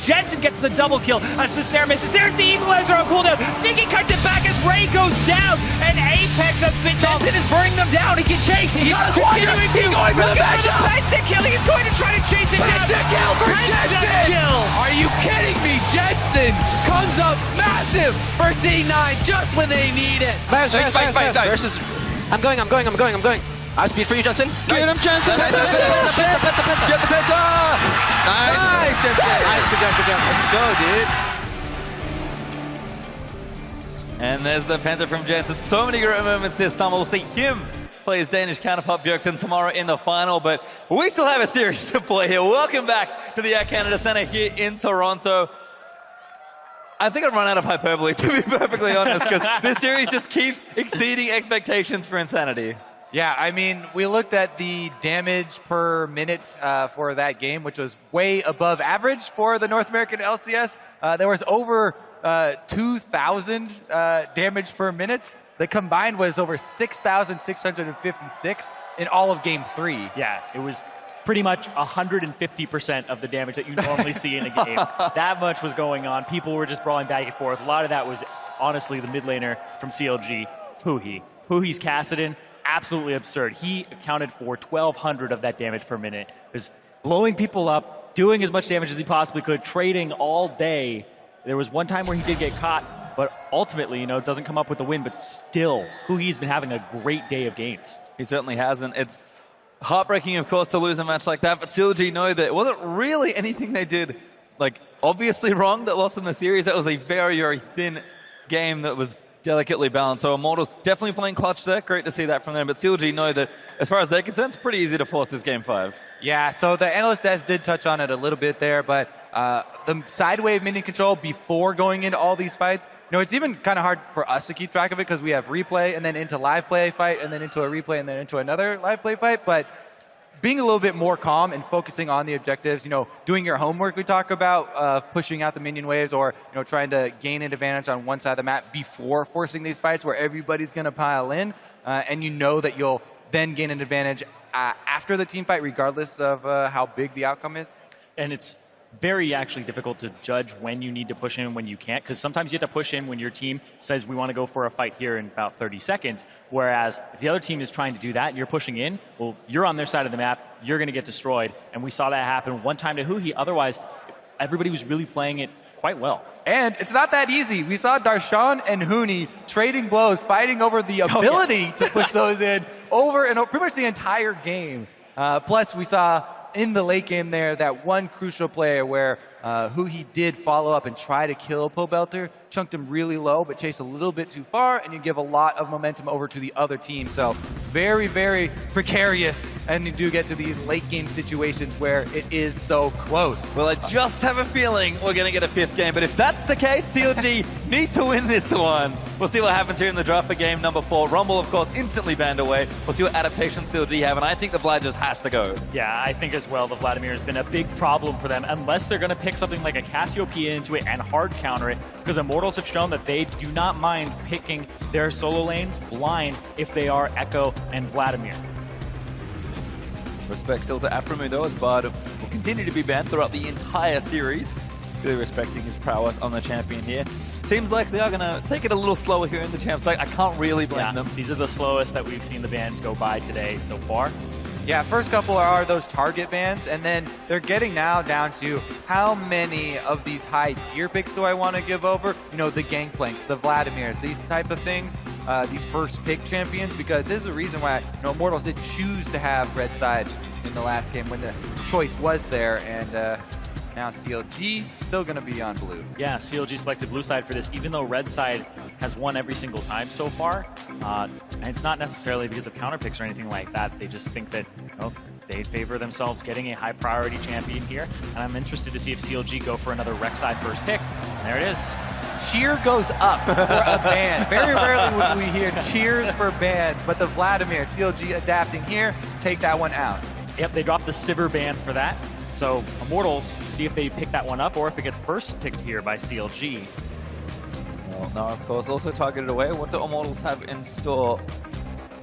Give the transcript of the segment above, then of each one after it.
Jensen gets the double kill as the snare misses. There's the equalizer on cooldown. Sneaky cuts it back as Ray goes down, and Apex a bit Jensen is burning them down. He can chase. He's got a quadra. He's going for the pentakill. He's going to try to chase it down. Pentakill for Jensen. Are you kidding me? Jensen comes up massive for C9 just when they need it. Fight. Versus. I'm going. I have speed for you, Jensen. Get him, Jensen! Get the penta! Nice, Jensen! Nice, good job. Let's go, dude. And there's the penta from Jensen. So many great moments this summer. We'll see him play his Danish counterpart Bjergsen tomorrow in the final, but we still have a series to play here. Welcome back to the Air Canada Centre here in Toronto. I think I've run out of hyperbole, to be perfectly honest, because this series just keeps exceeding expectations for Insanity. Yeah, I mean, we looked at the damage per minute for that game, which was way above average for the North American LCS. There was over 2,000 damage per minute. The combined was over 6,656 in all of Game 3. Yeah, it was pretty much 150% of the damage that you normally see in a game. That much was going on. People were just brawling back and forth. A lot of that was, honestly, the mid laner from CLG, Huhi's Kassadin. Absolutely absurd. He accounted for 1,200 of that damage per minute. Was blowing people up, doing as much damage as he possibly could, trading all day. There was one time where he did get caught, but ultimately, doesn't come up with the win, but still, Huhi's been having a great day of games. He certainly hasn't. It's heartbreaking, of course, to lose a match like that, but CLG know that it wasn't really anything they did, obviously wrong that lost in the series. That was a very, very thin game that was delicately balanced. So Immortals definitely playing clutch there. Great to see that from them. But CLG know that, as far as they're concerned, it's pretty easy to force this Game 5. Yeah, so the Analyst S did touch on it a little bit there, but the side wave minion control before going into all these fights, it's even kind of hard for us to keep track of it because we have replay and then into live play fight and then into a replay and then into another live play fight. But being a little bit more calm and focusing on the objectives, doing your homework we talk about, pushing out the minion waves or, trying to gain an advantage on one side of the map before forcing these fights where everybody's going to pile in. And that you'll then gain an advantage after the team fight regardless of how big the outcome is. And it's very actually difficult to judge when you need to push in and when you can't, because sometimes you have to push in when your team says we want to go for a fight here in about 30 seconds, whereas if the other team is trying to do that and you're pushing in, well, you're on their side of the map, you're going to get destroyed, and we saw that happen one time to Huhi. Otherwise, everybody was really playing it quite well. And it's not that easy. We saw Darshan and Huni trading blows, fighting over the ability to push those in over and over, pretty much the entire game. Plus, we saw in the late game there, that one crucial player where Huhi did follow up and try to kill Pobelter, chunked him really low, but chased a little bit too far, and you give a lot of momentum over to the other team. So very, very precarious, and you do get to these late game situations where it is so close. Well, I just have a feeling we're going to get a fifth game, but if that's the case, CLG need to win this one. We'll see what happens here in the draft for game number 4. Rumble, of course, instantly banned away. We'll see what adaptations CLG have, and I think the Vlad just has to go. Yeah, I think as well the Vladimir has been a big problem for them, unless they're going to pick something like a Cassiopeia into it and hard counter it, because Immortals have shown that they do not mind picking their solo lanes blind if they are Echo and Vladimir. Respect still to Aphromu though, as Bard will continue to be banned throughout the entire series. Really respecting his prowess on the champion here. Seems like they are going to take it a little slower here in the champs. I can't really blame them. These are the slowest that we've seen the bans go by today so far. Yeah, first couple are those target bans, and then they're getting now down to how many of these high tier picks do I want to give over? The Gangplanks, the Vladimirs, these type of things, these first pick champions, because this is the reason why Immortals did choose to have red side in the last game when the choice was there, and now CLG still going to be on blue. Yeah, CLG selected blue side for this, even though red side has won every single time so far. And it's not necessarily because of counter picks or anything like that. They just think that they favor themselves getting a high priority champion here. And I'm interested to see if CLG go for another Rek'Sai first pick. And there it is. Cheer goes up for a ban. Very rarely would we hear cheers for bans, but the Vladimir, CLG adapting here, take that one out. Yep, they dropped the Sivir ban for that. So Immortals, see if they pick that one up or if it gets first picked here by CLG. Well, now, of course, also targeted away. What do Immortals have in store?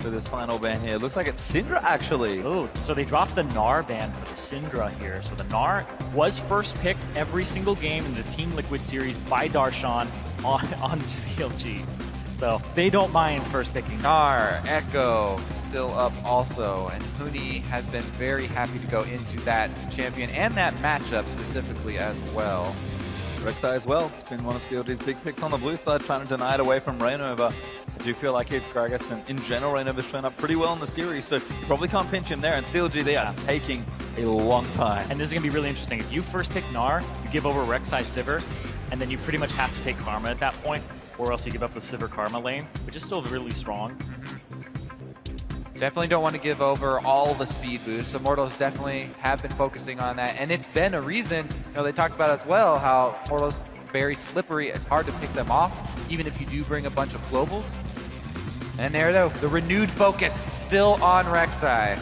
after this final ban here. Looks like it's Syndra, actually. Oh, so they dropped the Gnar ban for the Syndra here. So the Gnar was first picked every single game in the Team Liquid series by Darshan on CLG. So they don't mind first picking. Gnar, Echo, still up also, and Huni has been very happy to go into that champion and that matchup specifically as well. Rek'Sai as well. It's been one of CLG's big picks on the blue side, trying to deny it away from Rainova. I do feel like Gragas and in general, Rainova's shown up pretty well in the series, so you probably can't pinch him there. And CLG, they are taking a long time. And this is going to be really interesting. If you first pick Gnar, you give over Rek'Sai Sivir, and then you pretty much have to take Karma at that point, or else you give up the Sivir Karma lane, which is still really strong. Definitely don't want to give over all the speed boosts. Immortals definitely have been focusing on that, and it's been a reason, they talked about as well how Immortals very slippery. It's hard to pick them off, even if you do bring a bunch of globals. And there though, the renewed focus still on Rek'Sai.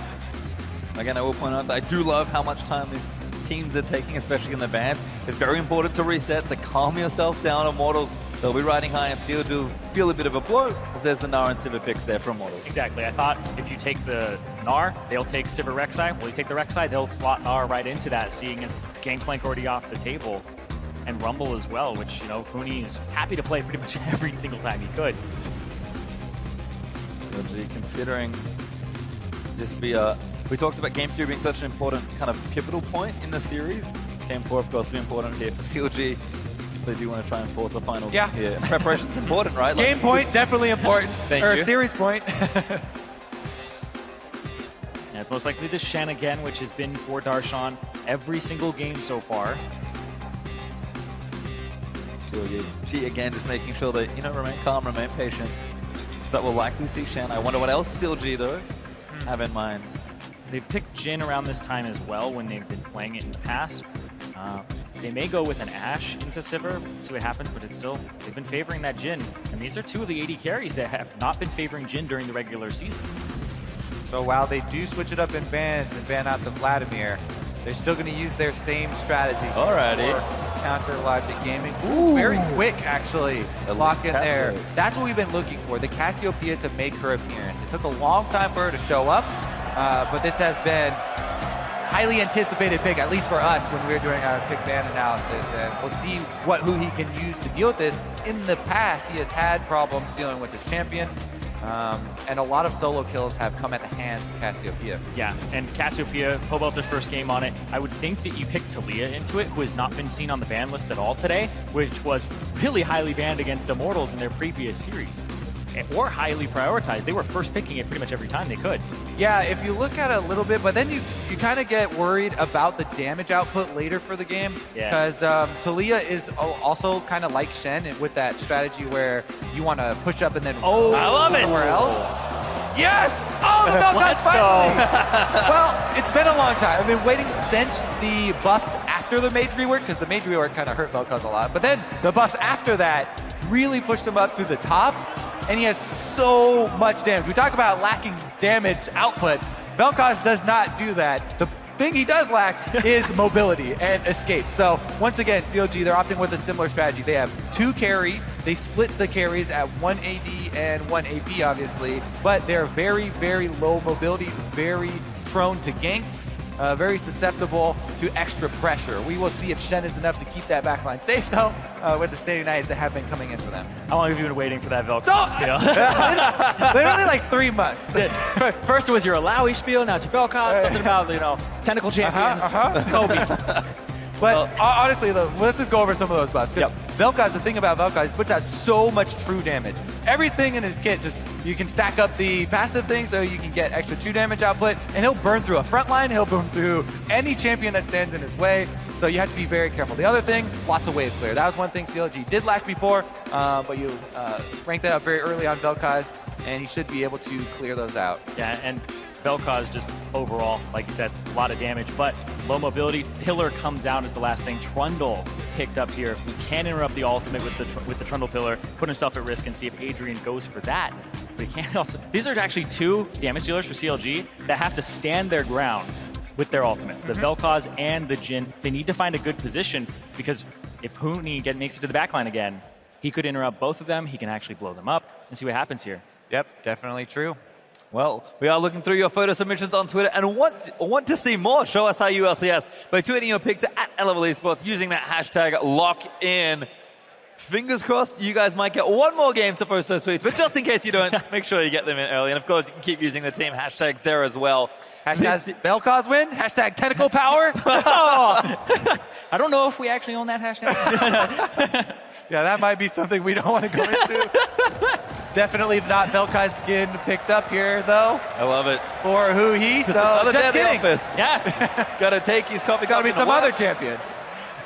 Again, I will point out that I do love how much time these teams are taking, especially in the bans. It's very important to reset, to calm yourself down. Immortals, they'll be riding high, and CLG will feel a bit of a blow, because there's the Gnar and Sivir picks there for Immortals. Exactly. I thought if you take the Gnar, they'll take Sivir Rek'Sai. Well, you take the Rek'Sai, they'll slot Gnar right into that, seeing his Gangplank already off the table. And Rumble as well, which, Huni is happy to play pretty much every single time he could. CLG considering this be a... We talked about Game 3 being such an important kind of pivotal point in the series. Game 4, of course, will be important here for CLG if they do want to try and force a final game here. Preparation's important, right? Game point, definitely important. Thank or you. A series point. And it's most likely the Shen again, which has been for Darshan every single game so far. CLG again just making sure that, remain calm, remain patient. So that we'll likely see Shen. I wonder what else CLG, though, have in mind. They've picked Jhin around this time as well when they've been playing it in the past. They may go with an Ashe into Sivir, see what happens, but it's still, they've been favoring that Jhin. And these are two of the AD carries that have not been favoring Jhin during the regular season. So while they do switch it up in bans and ban out the Vladimir, they're still going to use their same strategy. Alrighty. For Counter Logic Gaming. Ooh, very quick, actually. Lock in there. That's what we've been looking for, the Cassiopeia to make her appearance. It took a long time for her to show up, but this has been highly anticipated pick, at least for us when we were doing our pick ban analysis. And we'll see who he can use to deal with this. In the past, he has had problems dealing with his champion. And a lot of solo kills have come at the hands of Cassiopeia. Yeah, and Cassiopeia, Pobelter's first game on it, I would think that you pick Talia into it, who has not been seen on the ban list at all today, which was really highly banned against Immortals in their previous series. Or highly prioritized. They were first picking it pretty much every time they could. Yeah, if you look at it a little bit, but then you kind of get worried about the damage output later for the game. Because Talia is also kind of like Shen with that strategy where you want to push up and then I love it. Somewhere else. Yes! Oh, the Vel'Koz finally! Well, it's been a long time. I've been waiting since the buffs after the mage rework, because the mage rework kind of hurt Vel'Koz a lot. But then the buffs after that really pushed him up to the top, and he has so much damage. We talk about lacking damage output. Vel'Koz does not do that. The thing he does lack is mobility and escape. So once again, CLG, they're opting with a similar strategy. They have 2 carry. They split the carries at 1 AD and 1 AP, obviously, but they're very, very low mobility, very prone to ganks, very susceptible to extra pressure. We will see if Shen is enough to keep that backline safe, though, with the Steady Knights that have been coming in for them. How long have you been waiting for that Vel'Koz spiel? Literally like 3 months. First it was your Alawi spiel, now it's your Vel'Koz, something about, tentacle champions, Kobe. But honestly, though, let's just go over some of those buffs. Vel'Koz, the thing about Vel'Koz, puts out so much true damage. Everything in his kit, you can stack up the passive thing so you can get extra true damage output, and he'll burn through a front line, he'll burn through any champion that stands in his way, so you have to be very careful. The other thing, lots of wave clear. That was one thing CLG did lack before, but you rank that up very early on Vel'Koz, and he should be able to clear those out. Yeah, and Vel'Koz just overall, like you said, a lot of damage, but low mobility. Pillar comes out as the last thing. Trundle picked up here. We can interrupt the ultimate with the Trundle Pillar, put himself at risk and see if Adrian goes for that. But he can't also... These are actually 2 damage dealers for CLG that have to stand their ground with their ultimates. The Vel'Koz and the Jhin. They need to find a good position, because if Huni makes it to the backline again, he could interrupt both of them. He can actually blow them up and see what happens here. Yep, definitely true. Well, we are looking through your photo submissions on Twitter and want to see more. Show us how you LCS by tweeting your pick to @LevelEsports using that hashtag LOCKIN. Fingers crossed you guys might get one more game to post those tweets, but just in case you don't, make sure you get them in early. And of course, you can keep using the team hashtags there as well. Hashtag Vel'Koz win. Hashtag tentacle power. I don't know if we actually own that hashtag. Yeah, that might be something we don't want to go into. Definitely not Vel'Koz's skin picked up here, though, I love it. for who he. Just So another day just at the kidding. office. Yeah. Got to take his coffee Got to cup be and some work. other champion.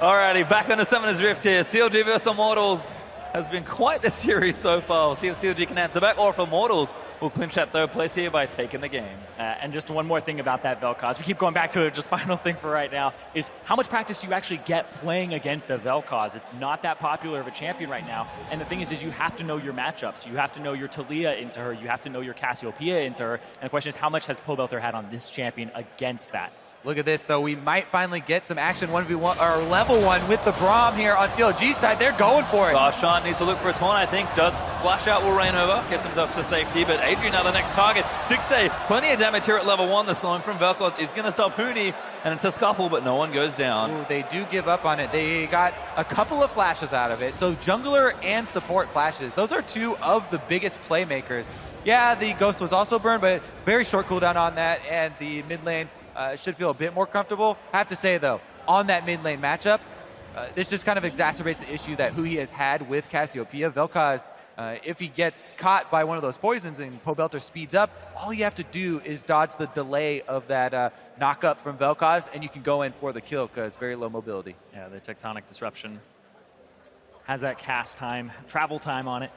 Alrighty, back on the Summoner's Rift here. CLG versus Immortals has been quite the series so far. We'll see if CLG can answer back, or if Immortals will clinch that third place here by taking the game. And just one more thing about that Vel'Koz. We keep going back to it. Just final thing for right now is how much practice do you actually get playing against a Vel'Koz? It's not that popular of a champion right now. And the thing is you have to know your matchups. You have to know your Taliyah into her. You have to know your Cassiopeia into her. And the question is, how much has Pobelter had on this champion against that? Look at this, though. We might finally get some action 1v1 or level 1 with the Braum here on CLG's side. They're going for it. Darshan needs to look for a taunt, I think. Does flash out, will reign over, gets himself to safety. But Adrian now the next target. Stixxay, plenty of damage here at level 1. The slowing from Vel'Koz is going to stop Huni, and it's a scuffle, but no one goes down. Ooh, they do give up on it. They got a couple of flashes out of it. So jungler and support flashes. Those are two of the biggest playmakers. Yeah, the Ghost was also burned, but very short cooldown on that, and the mid lane should feel a bit more comfortable. I have to say, though, on that mid lane matchup, this just kind of exacerbates the issue that Hui has had with Cassiopeia. Vel'Koz, if he gets caught by one of those poisons and Pobelter speeds up, all you have to do is dodge the delay of that knock up from Vel'Koz, and you can go in for the kill because very low mobility. Yeah, the Tectonic Disruption has that cast time, travel time on it.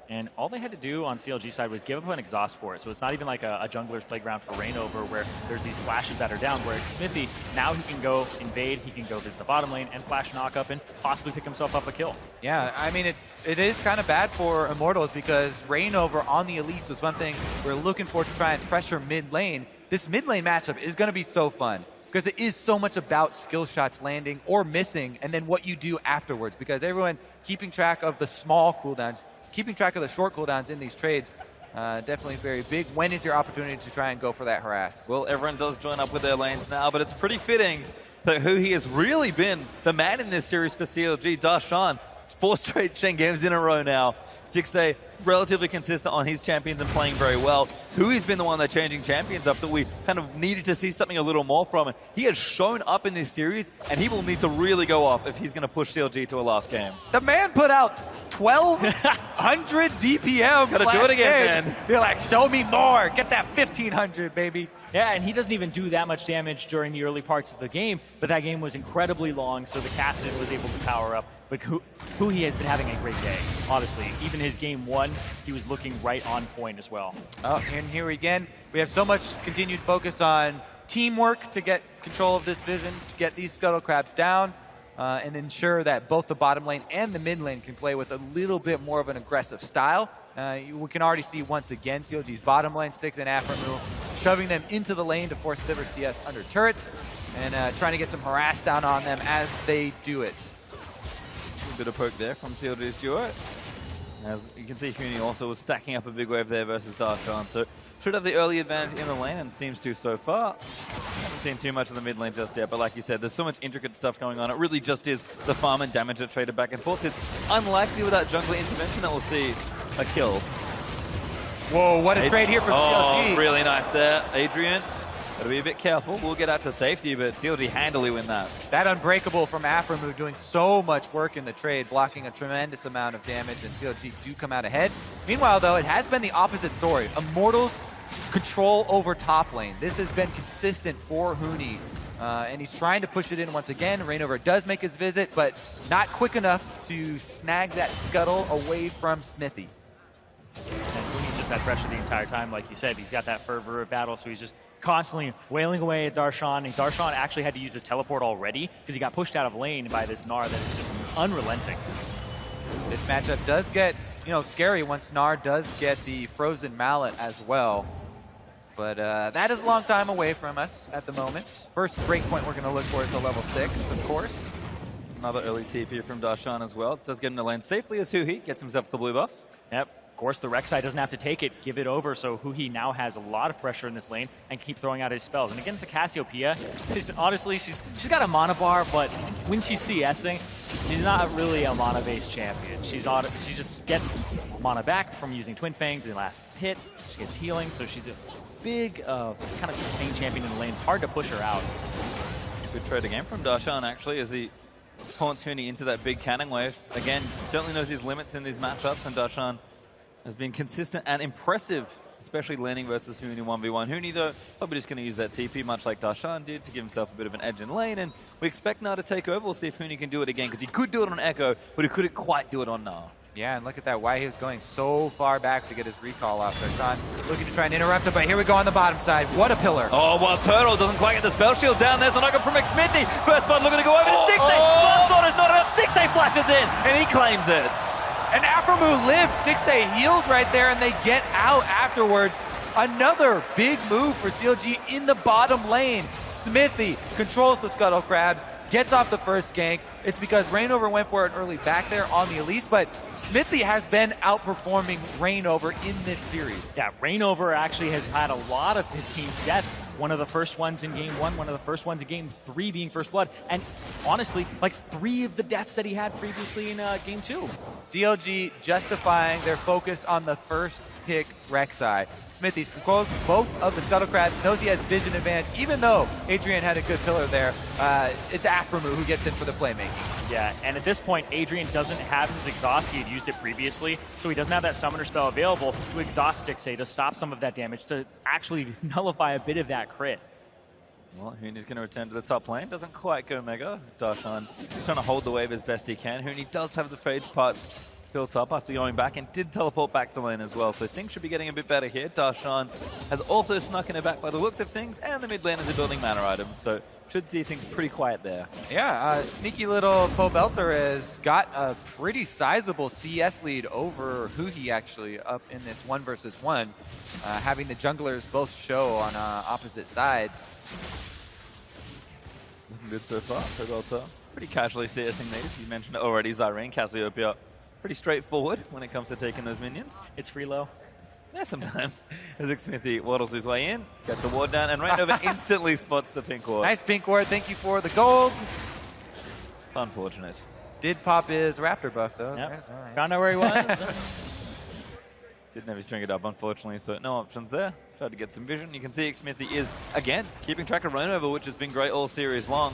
And all they had to do on CLG side was give up an exhaust for it. So it's not even like a jungler's playground for Reignover where there's these flashes that are down. Where Smithy, now he can go invade, he can go visit the bottom lane and flash knock up and possibly pick himself up a kill. Yeah, I mean, it is kind of bad for Immortals because Reignover on the Elise was one thing we're looking for to try and pressure mid lane. This mid lane matchup is going to be so fun because it is so much about skill shots landing or missing and then what you do afterwards, because everyone keeping track of the small cooldowns, keeping track of the short cooldowns in these trades, definitely very big. When is your opportunity to try and go for that harass? Well, everyone does join up with their lanes now, but it's pretty fitting that who he has really been the man in this series for CLG, Darshan. 4 straight Shen games in a row now. Stixxay relatively consistent on his champions and playing very well. Hui's been the one that's changing champions up that we kind of needed to see something a little more from. And he has shown up in this series, and he will need to really go off if he's going to push CLG to a last game. The man put out 1,200 DPM. Gotta do it again, man. You're like, show me more. Get that 1,500, baby. Yeah, and he doesn't even do that much damage during the early parts of the game, but that game was incredibly long, so the Kassadin was able to power up. But Hui has been having a great day, honestly. Even his game 1, he was looking right on point as well. Oh, and here again, we have so much continued focus on teamwork to get control of this vision, to get these Scuttle Crabs down, and ensure that both the bottom lane and the mid lane can play with a little bit more of an aggressive style. We can already see once again CLG's bottom lane Stixxay and Aframu shoving them into the lane to force Sivir CS under turret and trying to get some harass down on them as they do it. A bit of poke there from CLG's duo. As you can see, Huni also was stacking up a big wave there versus Darshan, so should have the early advantage in the lane and seems to so far. Haven't seen too much of the mid lane just yet, but like you said, there's so much intricate stuff going on. It really just is the farm and damage that traded back and forth. It's unlikely without jungler intervention that we'll see a kill. Whoa, what a trade here from CLG. Oh, really nice there, Adrian. Gotta be a bit careful. We'll get out to safety, but CLG handily win that. That Unbreakable from Aframu doing so much work in the trade, blocking a tremendous amount of damage, and CLG do come out ahead. Meanwhile, though, it has been the opposite story. Immortals control over top lane. This has been consistent for Huni, and he's trying to push it in once again. Reignover does make his visit, but not quick enough to snag that scuttle away from Smithy. And Huni's just had pressure the entire time, like you said. He's got that fervor of battle, so he's just constantly wailing away at Darshan. And Darshan actually had to use his teleport already because he got pushed out of lane by this Gnar that is just unrelenting. This matchup does get, scary once Gnar does get the Frozen Mallet as well. But that is a long time away from us at the moment. First breakpoint we're going to look for is the level 6, of course. Another early TP from Darshan as well. Does get in the lane safely as Hui gets himself the blue buff. Yep. Of course, the Rek'Sai doesn't have to take it, give it over, so Huhi now has a lot of pressure in this lane and keep throwing out his spells. And against the Cassiopeia, honestly, she's got a mana bar, but when she's CSing, she's not really a mana-based champion. She just gets mana back from using Twin Fangs in the last hit. She gets healing, so she's a big kind of sustained champion in the lane. It's hard to push her out. Good trade again from Darshan, actually, as he taunts Huni into that big cannon wave. Again, certainly knows his limits in these matchups, and Darshan has been consistent and impressive, especially laning versus Huni 1v1. Huni, though, probably just going to use that TP, much like Darshan did, to give himself a bit of an edge in lane, and we expect Na to take over. We'll see if Huni can do it again, because he could do it on Echo, but he couldn't quite do it on Na. Yeah, and look at that, why he was going so far back to get his recall off there. Darshan looking to try and interrupt him, but here we go on the bottom side. What a pillar. Oh, well, Turtle doesn't quite get the spell shield down. There's an knock from McSmithy. First blood looking to go over to Stixay. Bloodthought is not enough. Stixay flashes in, and he claims it. And Aframu lives. Stixay heals right there, and they get out afterwards. Another big move for CLG in the bottom lane. Smithy controls the Scuttle Crabs, gets off the first gank. It's because Reignover went for it early back there on the Elise, but Smithy has been outperforming Reignover in this series. Yeah, Reignover actually has had a lot of his team's deaths. One of the first ones in game 1, one of the first ones in game 3 being First Blood, and honestly, like 3 of the deaths that he had previously in game 2. CLG justifying their focus on the first pick Rek'Sai. Smithy controls both of the Scuttle Crabs, knows he has vision advantage, even though Adrian had a good pillar there. It's Aframu who gets in for the playmaking. Yeah, and at this point, Adrian doesn't have his exhaust. He had used it previously, so he doesn't have that summoner spell available to exhaust Stixay to stop some of that damage, to actually nullify a bit of that crit. Well, Huni's going to return to the top lane. Doesn't quite go mega. Darshan trying to hold the wave as best he can. Huni does have the phage parts built up after going back and did teleport back to lane as well, so things should be getting a bit better here. Darshan has also snuck in it back by the looks of things, and the mid laners are building mana items, so should see things pretty quiet there. Yeah, sneaky little Pobelter has got a pretty sizable CS lead over Huhi actually up in this 1 versus 1, having the junglers both show on opposite sides. Looking good so far. Pobelter pretty casually CSing these. You mentioned it already, Zyrene, Cassiopeia. Pretty straightforward when it comes to taking those minions. It's free low. Yeah, sometimes. As Smithy waddles his way in, gets the ward down, and Reignover instantly spots the pink ward. Nice pink ward, thank you for the gold. It's unfortunate. Did pop his Raptor buff though. Yep. Yes, all right. Found out where he was. Didn't have his trinket up, unfortunately, so no options there. Tried to get some vision. You can see Smithy is, again, keeping track of Reignover, which has been great all series long.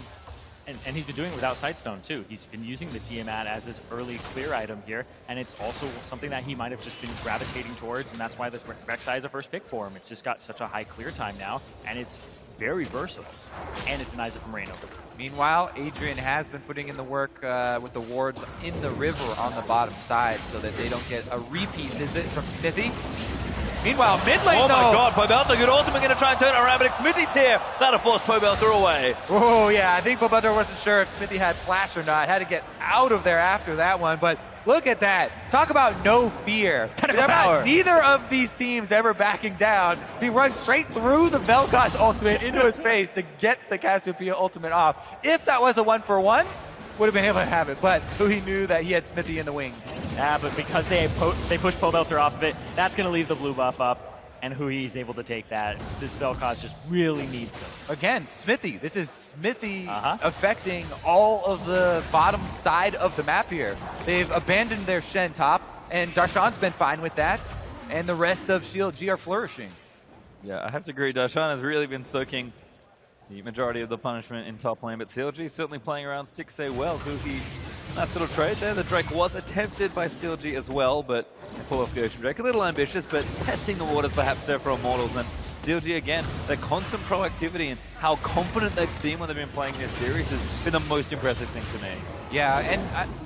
And he's been doing it without Sightstone, too. He's been using the Tiamat as his early clear item here, and it's also something that he might have just been gravitating towards, and that's why the Rek'Sai is a first pick for him. It's just got such a high clear time now, and it's very versatile, and it denies it from Reignover. Meanwhile, Adrian has been putting in the work with the wards in the river on the bottom side so that they don't get a repeat visit from Smithy. Meanwhile, mid lane oh though. My God, Pobelter, good ultimate, going to try and turn it around, but if Smithy's here, that'll force Pobelter away. Oh yeah, I think Pobelter wasn't sure if Smithy had flash or not. Had to get out of there after that one, but look at that. Talk about no fear. Neither of these teams ever backing down. He runs straight through the Vel'Koz ultimate into his face to get the Cassiopeia ultimate off. If that was a 1-for-1, would have been able to have it, but he knew that he had Smithy in the wings. Yeah, but because they push Pobelter off of it, that's going to leave the blue buff up, and Hui's able to take that. This Vel'Koz just really needs those. Again, Smithy. This is Smithy affecting all of the bottom side of the map here. They've abandoned their Shen top, and Darshan's been fine with that, and the rest of CLG are flourishing. Yeah, I have to agree. Darshan has really been soaking the majority of the punishment in top lane, but CLG certainly playing around Stixay well. Huhi, nice little trade there. The Drake was attempted by CLG as well, but they pull off the Ocean Drake. A little ambitious, but testing the waters perhaps there for Immortals. And CLG, again, their constant proactivity and how confident they've seemed when they've been playing this series has been the most impressive thing to me. Yeah, and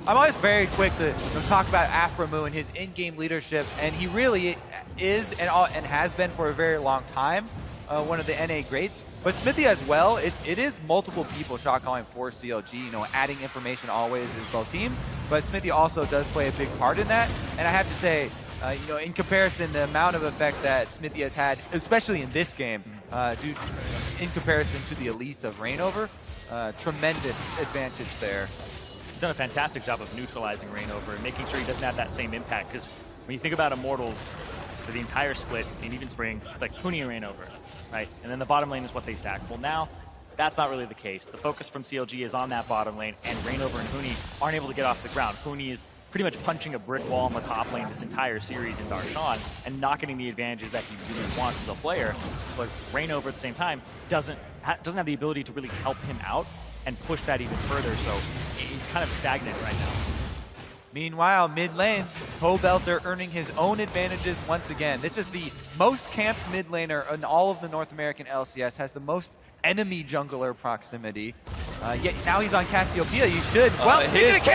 I'm always very quick to talk about Aframu and his in-game leadership, and he really is and has been for a very long time one of the NA greats. But Smithy as well, it is multiple people shot calling for CLG, you know, adding information always is both teams, but Smithy also does play a big part in that, and I have to say, you know, in comparison, the amount of effect that Smithy has had, especially in this game, in comparison to the Elise of Reignover, tremendous advantage there. He's done a fantastic job of neutralizing Reignover and making sure he doesn't have that same impact, because when you think about Immortals, for the entire split, and even Spring, it's like Huni and Rainover, right? And then the bottom lane is what they sack. Well, now, that's not really the case. The focus from CLG is on that bottom lane, and Rainover and Huni aren't able to get off the ground. Huni is pretty much punching a brick wall on the top lane this entire series in Darshan and not getting the advantages that he really wants as a player. But Rainover at the same time doesn't have the ability to really help him out and push that even further, so he's kind of stagnant right now. Meanwhile, mid lane, Pobelter earning his own advantages once again. This is the most camped mid laner in all of the North American LCS, has the most enemy jungler proximity. Yet now he's on Cassiopeia. You should. Well, here's three.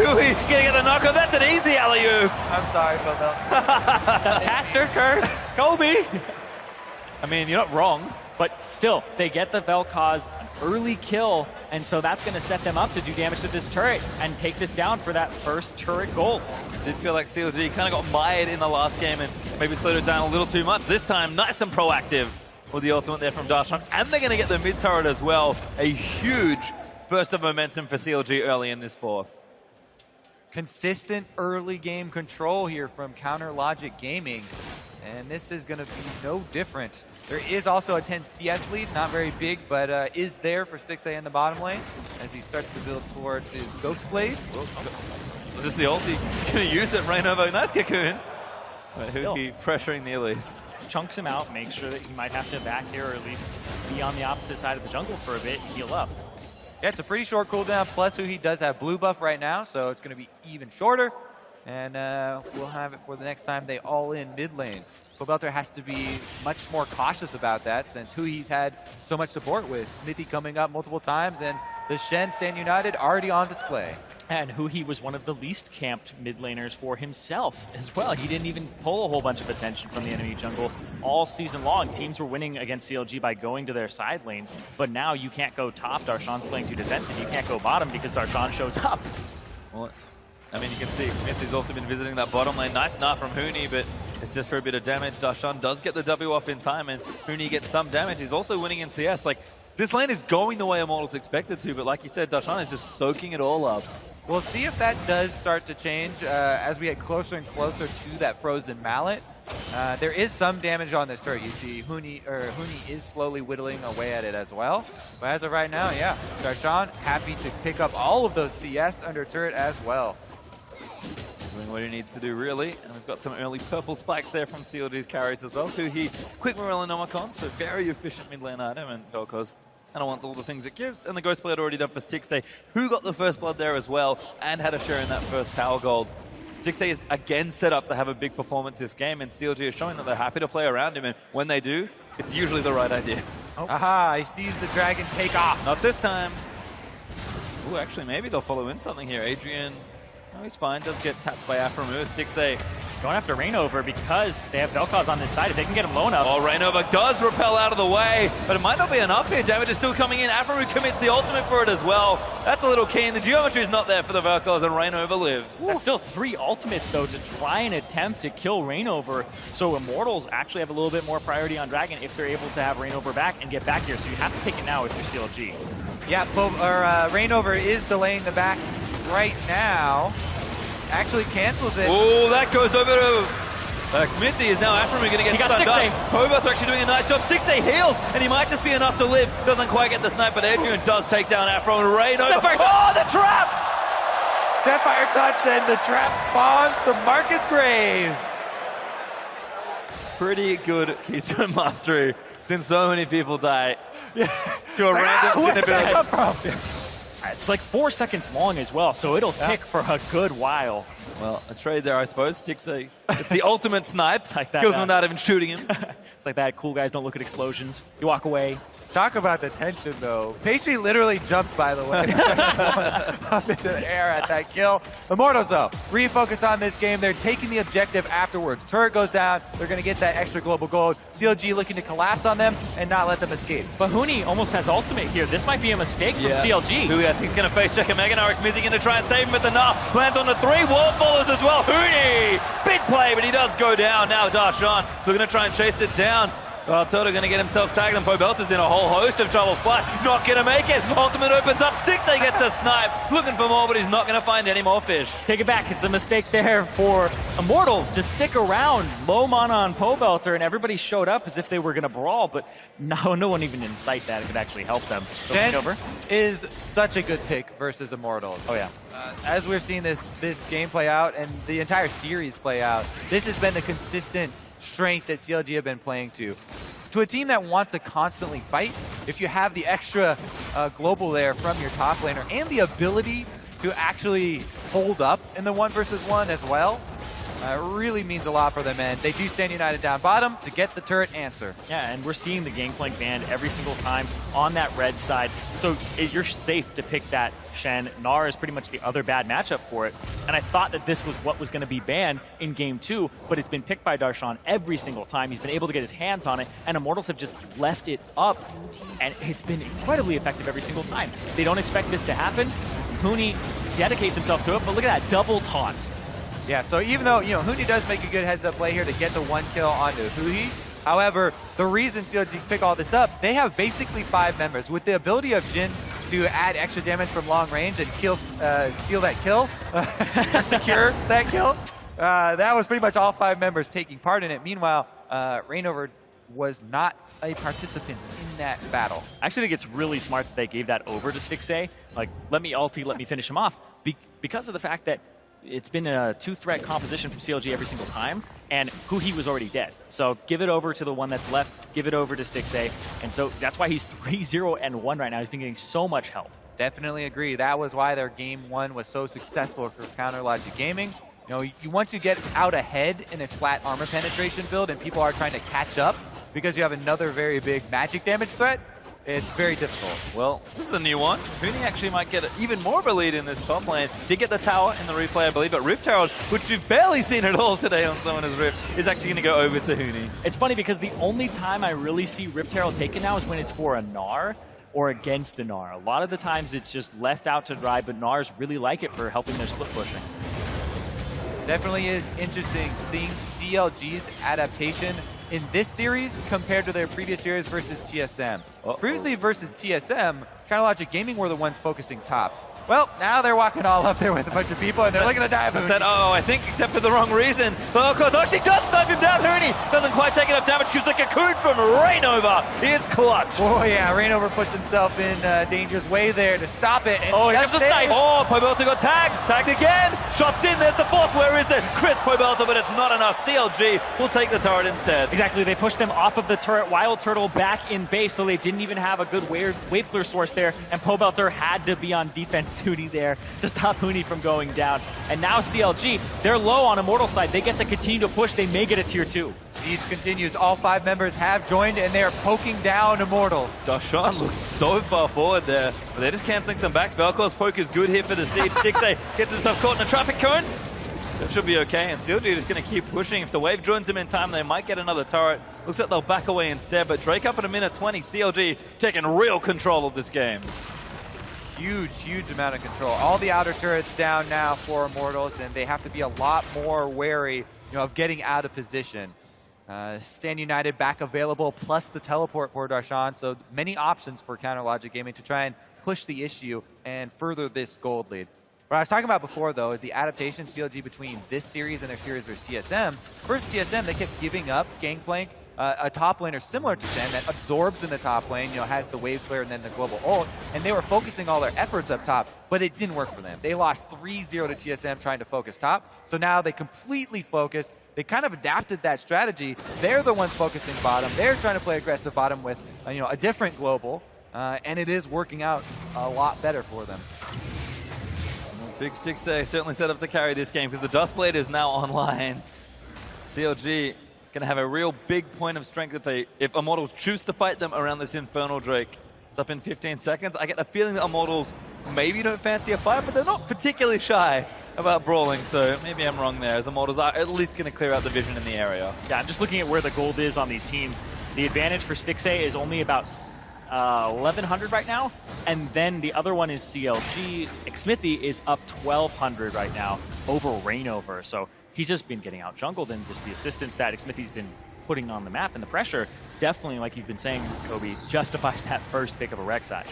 Hui gonna get the knockoff. That's an easy alley-oop. I'm sorry, Pobelter. Pastor curse, Kobe. I mean, you're not wrong. but still, they get the Vel'Koz an early kill, and so that's going to set them up to do damage to this turret and take this down for that first turret gold. Did feel like CLG kind of got mired in the last game and maybe slowed it down a little too much. This time, nice and proactive with the ultimate there from Darshan, and they're going to get the mid turret as well. A huge burst of momentum for CLG early in this fourth. Consistent early game control here from Counter Logic Gaming, and this is going to be no different. There is also a 10 CS lead, not very big, but is there for Stixxay in the bottom lane as he starts to build towards his Ghost Blade. Was this the ulti? He's going to use it, Rainover. Nice cocoon. He'll be pressuring the Elise. Chunks him out, makes sure that he might have to back here or at least be on the opposite side of the jungle for a bit and heal up. Yeah, it's a pretty short cooldown, plus who he does have blue buff right now, so it's going to be even shorter. And we'll have it for the next time they all in mid lane. Pobelter has to be much more cautious about that since who he's had so much support with. Smithy coming up multiple times, and the Shen Stand United already on display. And Huhi was one of the least camped mid laners for himself as well. He didn't even pull a whole bunch of attention from the enemy jungle all season long. Teams were winning against CLG by going to their side lanes, but now you can't go top. Darshan's playing too defensive. You can't go bottom because Darshan shows up. Well, I mean, you can see Smith has also been visiting that bottom lane. Nice nut from Huni, but it's just for a bit of damage. Darshan does get the W off in time, and Huni gets some damage. He's also winning in CS. Like, this lane is going the way Immortals expected to, but like you said, Darshan is just soaking it all up. We'll see if that does start to change as we get closer and closer to that frozen mallet. There is some damage on this turret. You see Huni is slowly whittling away at it as well. But as of right now, yeah, Darshan happy to pick up all of those CS under turret as well. Doing what he needs to do, really. And we've got some early purple spikes there from CLG's carries as well. He quick Morello Nomicon, so very efficient mid lane item, and Vel'Koz kind of wants all the things it gives. And the Ghost Blade already done for Stixxay, who got the first blood there as well, and had a share in that first tower gold. Stixxay is again set up to have a big performance this game, and CLG is showing that they're happy to play around him, and when they do, it's usually the right idea. Oh. Aha, he sees the dragon take off. Not this time. Ooh, actually, maybe they'll follow in something here. Adrian, oh, he's fine, does get tapped by Aframu. Stixxay Going after Rainover because they have Vel'Koz on this side. If they can get him low enough. Oh, Rainover does repel out of the way, but it might not be enough here. Damage is still coming in. Aframu commits the ultimate for it as well. That's a little keen. The geometry is not there for the Vel'Koz, and Rainover lives. That's still 3 ultimates, though, to try and attempt to kill Rainover. So Immortals actually have a little bit more priority on Dragon if they're able to have Rainover back and get back here. So you have to pick it now if you're CLG. Yeah, Rainover is delaying the back right now. Actually cancels it. Oh, that goes over to Smithy. Is now Aframu going to get stunned up. Pobelter actually doing a nice job. Stixxay heals, and he might just be enough to live. Doesn't quite get the snipe, but Adrian does take down Aframu. Rainover. Oh, the trap! Deathfire touch, and the trap spawns to Marcus Grave. Pretty good Keystone Mastery, since so many people die to a random where did that come from? It's like 4 seconds long as well, so it'll tick for a good while. Well, a trade there, I suppose. Stixxay, it's the ultimate snipe. Like that, kills him without even shooting him. It's like that. Cool guys don't look at explosions. You walk away. Talk about the tension, though. Pastry literally jumped, by the way, up into the air at that kill. Immortals, though, refocus on this game. They're taking the objective afterwards. Turret goes down. They're going to get that extra global gold. CLG looking to collapse on them and not let them escape. But Huni almost has ultimate here. This might be a mistake from CLG. Who I think he's going to face check a Mega Narix. Smithy going to try and save him with the Gnar. Lands on the 3 wall follows as well. Huni! Big play, but he does go down. Now Darshan looking to try and chase it down. Well, Toto going to get himself tagged, and Pobelter's in a whole host of trouble. But not going to make it. Ultimate opens up. Stixay gets the snipe. Looking for more, but he's not going to find any more fish. Take it back. It's a mistake there for Immortals to stick around. Low mana on Pobelter, and everybody showed up as if they were going to brawl, but no one even in sight that it could actually help them. Gen is such a good pick versus Immortals. Oh, yeah. As we're seeing this game play out and the entire series play out, this has been the consistent strength that CLG have been playing to. To a team that wants to constantly fight, if you have the extra global there from your top laner and the ability to actually hold up in the 1 versus 1 as well, really means a lot for them, and they do stand united down bottom to get the turret answer. Yeah, and we're seeing the Gangplank banned every single time on that red side, so you're safe to pick that Shen. Gnar is pretty much the other bad matchup for it, and I thought that this was what was going to be banned in Game 2, but it's been picked by Darshan every single time. He's been able to get his hands on it, and Immortals have just left it up, and it's been incredibly effective every single time. They don't expect this to happen. Huni dedicates himself to it, but look at that double taunt. Yeah, so even though, Huni does make a good heads-up play here to get the 1 kill onto Huhi, however, the reason CLG pick all this up, they have basically 5 members. With the ability of Jin to add extra damage from long range and steal that kill, secure that kill, that was pretty much all 5 members taking part in it. Meanwhile, Reignover was not a participant in that battle. I actually think it's really smart that they gave that over to Stixay. Like, let me ulti, let me finish him off. Because of the fact that it's been a 2-threat composition from CLG every single time, and Huhi was already dead. So give it over to the one that's left, give it over to Stixay, and so that's why he's 3-0-1 right now. He's been getting so much help. Definitely agree. That was why their Game 1 was so successful for Counter Logic Gaming. Once you get out ahead in a flat armor penetration build and people are trying to catch up because you have another very big magic damage threat, it's very difficult. Well, this is the new one. Huni actually might get even more of a lead in this top lane. Did get the tower in the replay, I believe, but Rift Herald, which we've barely seen at all today on Summoner's Rift, is actually going to go over to Huni. It's funny because the only time I really see Rift Herald taken now is when it's for a Gnar or against a Gnar. A lot of the times it's just left out to dry, but Gnars really like it for helping their split pushing. Definitely is interesting seeing CLG's adaptation in this series compared to their previous series versus TSM. Previously versus TSM, Counter Logic Gaming were the ones focusing top. Well, now they're walking all up there with a bunch of people, and they're looking to dive. I think, except for the wrong reason. But of course, actually does snipe him down. Huni doesn't quite take enough damage because the cocoon from Reignover is clutch. Oh yeah, Reignover puts himself in danger's way there to stop it. And he has the snipe. Oh, Pobelter got tagged. Tagged again. Shots in. There's the 4th. Where is it? Chris Pobelter, but it's not enough. CLG will take the turret instead. Exactly. They pushed them off of the turret. Wild Turtle back in base, so they didn't even have a good wave clear source there. And Pobelter had to be on defense duty there to stop Huni from going down. And now CLG, they're low on Immortal side. They get to continue to push. They may get a tier 2. Siege continues. All 5 members have joined, and they are poking down Immortals. Darshan looks so far forward there, but they're just canceling some backs. Velkor's poke is good here for the Siege. Stixay gets himself caught in a traffic cone. That should be okay, and CLG is going to keep pushing. If the wave joins him in time, they might get another turret. Looks like they'll back away instead, but Drake up at a minute 20. CLG taking real control of this game. Huge amount of control. All the outer turrets down now for Immortals, and they have to be a lot more wary of getting out of position. Stand United back available, plus the teleport for Darshan, so many options for Counter Logic Gaming to try and push the issue and further this gold lead. What I was talking about before, though, is the adaptation CLG between this series and their series versus TSM. Versus TSM, they kept giving up Gangplank, a top laner similar to Zen that absorbs in the top lane, has the wave flare and then the global ult, and they were focusing all their efforts up top, but it didn't work for them. They lost 3-0 to TSM trying to focus top, so now they completely focused. They kind of adapted that strategy. They're the ones focusing bottom. They're trying to play aggressive bottom with a different global, and it is working out a lot better for them. Big Stixay certainly set up to carry this game because the Dustblade is now online. CLG going to have a real big point of strength if Immortals choose to fight them around this Infernal Drake. It's up in 15 seconds. I get the feeling that Immortals maybe don't fancy a fight, but they're not particularly shy about brawling, so maybe I'm wrong there, as Immortals are at least going to clear out the vision in the area. Yeah, I'm just looking at where the gold is on these teams. The advantage for Stixay is only about 1,100 right now, and then the other one is CLG. Xmithy is up 1,200 right now over Reignover, so he's just been getting out jungled, and just the assistance that Xmithy's been putting on the map and the pressure, definitely, like you've been saying, Kobe, justifies that first pick of a Rek'Sai.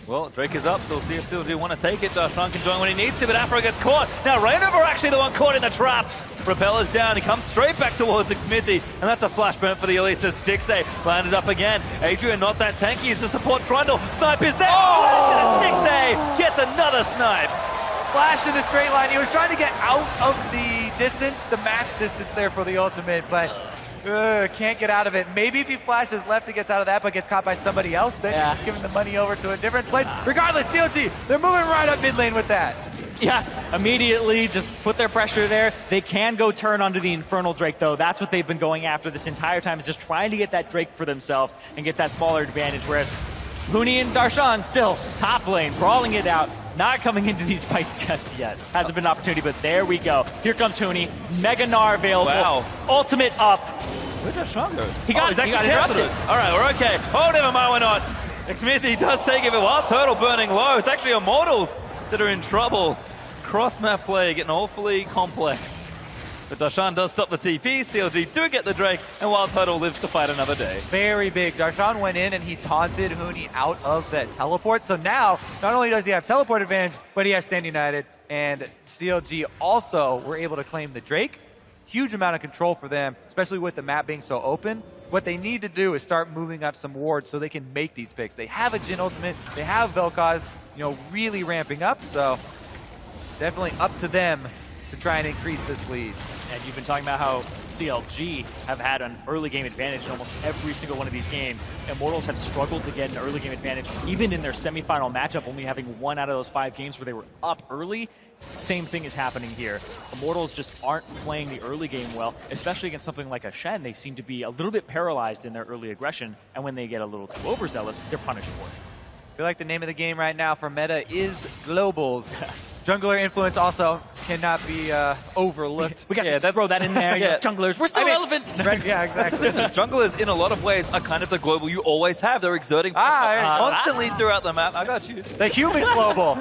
Well, Drake is up, so we'll see if CLG want to take it. Darshan can join when he needs to, but Afro gets caught. Now, Rainover actually the one caught in the trap. Propeller's down. He comes straight back towards Xmithy, and that's a flash burn for the Elisa. Stixay landed up again. Adrian not that tanky. He's the support Trundle. Snipe is there. Oh! Stixay gets another snipe. Flash in the straight line. He was trying to get out of the distance, the max distance there for the ultimate, but can't get out of it. Maybe if he flashes left, he gets out of that, but gets caught by somebody else. Then you're just giving the money over to a different place. Regardless, CLG, they're moving right up mid lane with that. Yeah, immediately just put their pressure there. They can go turn onto the Infernal Drake, though. That's what they've been going after this entire time, is just trying to get that Drake for themselves and get that smaller advantage, whereas Huni and Darshan still top lane, brawling it out, not coming into these fights just yet. Hasn't been an opportunity, but there we go. Here comes Huni. Mega Gnar available. Wow. Ultimate up. Where'd Darshan go? He got interrupted. All right, we're okay. Oh, never mind, we're not. Xmithy does take it, but Wild Turtle burning low. It's actually Immortals that are in trouble. Cross-map play getting awfully complex. But Darshan does stop the TP, CLG do get the Drake, and Wild Turtle lives to fight another day. Very big. Darshan went in and he taunted Huni out of that teleport. So now, not only does he have teleport advantage, but he has Stand United. And CLG also were able to claim the Drake. Huge amount of control for them, especially with the map being so open. What they need to do is start moving up some wards so they can make these picks. They have a Jhin ultimate, they have Vel'Koz, really ramping up. So definitely up to them to try and increase this lead. And you've been talking about how CLG have had an early game advantage in almost every single one of these games. Immortals have struggled to get an early game advantage, even in their semifinal matchup, only having 1 out of those 5 games where they were up early. Same thing is happening here. Immortals just aren't playing the early game well, especially against something like a Shen. They seem to be a little bit paralyzed in their early aggression, and when they get a little too overzealous, they're punished for it. I feel like the name of the game right now for meta is Globals. Jungler influence also cannot be overlooked. We got to throw that in there. Yeah. Junglers, we're still relevant. Yeah, exactly. Junglers, in a lot of ways, are kind of the global you always have. They're exerting pressure constantly throughout the map. I got you. The human global.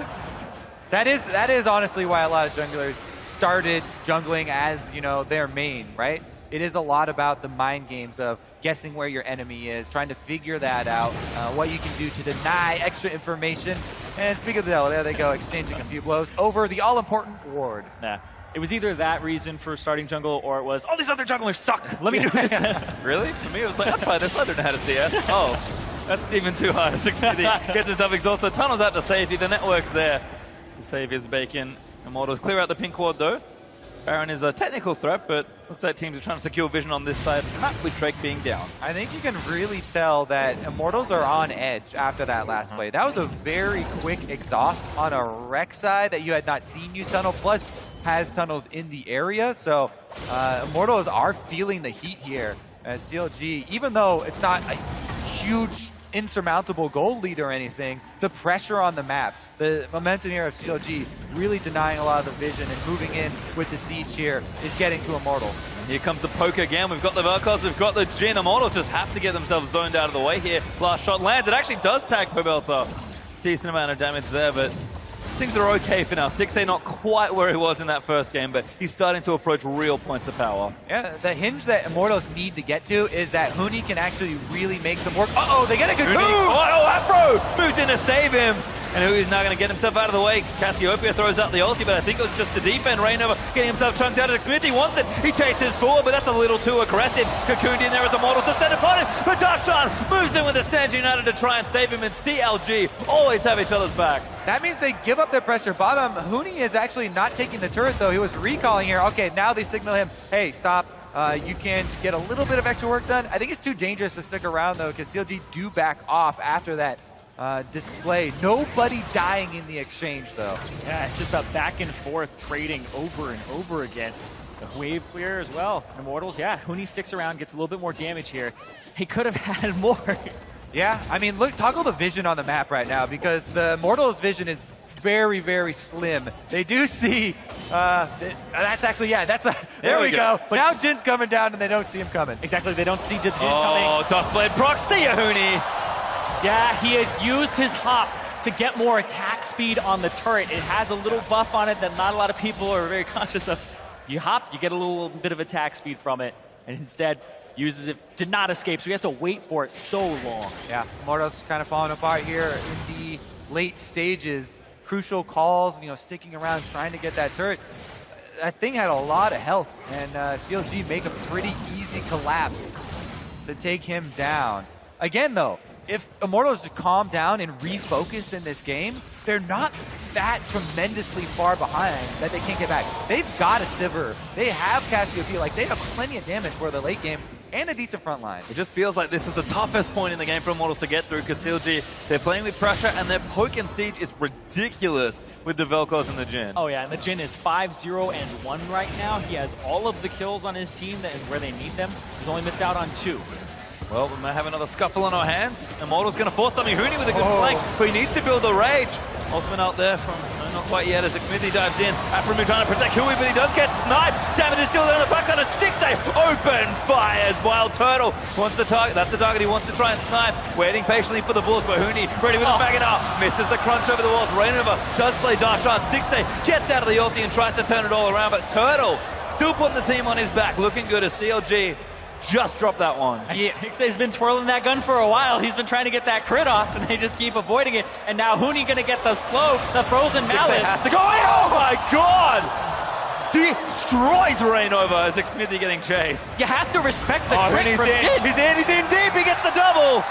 That is honestly why a lot of junglers started jungling as, their main, right? It is a lot about the mind games of guessing where your enemy is, trying to figure that out, what you can do to deny extra information. And speaking of the devil, there they go, exchanging a few blows over the all-important ward. Nah. It was either that reason for starting jungle, or it was, all these other junglers suck. Let me do this. Really? For me, it was like, I'll try this. I don't know how to CS. Oh, that's even too hard. 650 gets himself exhausted. Tunnels out to safety. The network's there to save his bacon. Immortals clear out the pink ward, though. Baron is a technical threat, but looks like teams are trying to secure vision on this side, not with Drake being down. I think you can really tell that Immortals are on edge after that last play. That was a very quick exhaust on a Rek'Sai that you had not seen use tunnel, plus has tunnels in the area. So Immortals are feeling the heat here as CLG, even though it's not a huge insurmountable goal lead or anything, the pressure on the map, the momentum here of CLG really denying a lot of the vision and moving in with the siege here is getting to Immortal. And here comes the poke again. We've got the Vel'Koz, we've got the Jhin. Immortal just have to get themselves zoned out of the way here. Last shot lands. It actually does tag Pobelta. Decent amount of damage there, but things are okay for now. Stixay not quite where he was in that first game, but he's starting to approach real points of power. Yeah, the hinge that Immortals need to get to is that Huni can actually really make some work. Uh-oh, they get a good move! Oh, Afro moves in to save him. And Huni's now going to get himself out of the way. Cassiopeia throws out the ulti, but I think it was just the defend. Rainover getting himself chunked out as Xmithy wants it. He chases forward, but that's a little too aggressive. Cocooned in there as Immortal to set upon him. But Darshan moves in with the Stand United to try and save him, and CLG always have each other's backs. That means they give up their pressure bottom. Huni is actually not taking the turret, though. He was recalling here. Okay, now they signal him, hey, stop. You can get a little bit of extra work done. I think it's too dangerous to stick around, though, because CLG do back off after that display. Nobody dying in the exchange, though. Yeah, it's just a back and forth trading over and over again. The wave clear as well. Immortals, yeah, Huni sticks around, gets a little bit more damage here. He could have had more. Yeah, I mean, look, toggle the vision on the map right now, because the Immortals' vision is very, very slim. They do see, that's actually, yeah, that's a, there we go. But now Jin's coming down and they don't see him coming. Exactly, they don't see Jin coming. Oh, Duskblade proc, see ya, Huni. Yeah, he had used his hop to get more attack speed on the turret. It has a little buff on it that not a lot of people are very conscious of. You hop, you get a little bit of attack speed from it, and instead, uses it, did not escape, so he has to wait for it so long. Yeah, Immortals kind of falling apart here in the late stages. Crucial calls, sticking around, trying to get that turret. That thing had a lot of health, and CLG make a pretty easy collapse to take him down. Again, though, if Immortals just calm down and refocus in this game, they're not that tremendously far behind that they can't get back. They've got a Sivir. They have Cassiopeia. Like, they have plenty of damage for the late game and a decent front line. It just feels like this is the toughest point in the game for Immortals to get through because CLG, they're playing with pressure and their poke and siege is ridiculous with the Vel'Koz and the Jhin. Oh yeah, and the Jhin is 5-0-1 right now. He has all of the kills on his team that where they need them. He's only missed out on 2. Well, we might have another scuffle on our hands. Immortal's going to force something. Huni with a good flank, but he needs to build the rage. Ultimate out there from, not quite yet, as Smithy dives in. Aphromoo trying to protect Hui, but he does get sniped. Damage is still there on the backside, and Stixay open fires while Turtle wants to target. That's the target he wants to try and snipe. Waiting patiently for the balls, but Huni ready with the faggot out. Misses the crunch over the walls. Rainover does slay Darshan. Stixay gets out of the ulti and tries to turn it all around, but Turtle still putting the team on his back, looking good as CLG just dropped that one. Yeah, Stixay's been twirling that gun for a while. He's been trying to get that crit off, and they just keep avoiding it. And now Huni gonna get the slow, the frozen mallet. Has to go. Oh my god! Destroys Rainover as Smithy getting chased. You have to respect the crit Huni's from in. Jhin. He's in deep. He gets the double.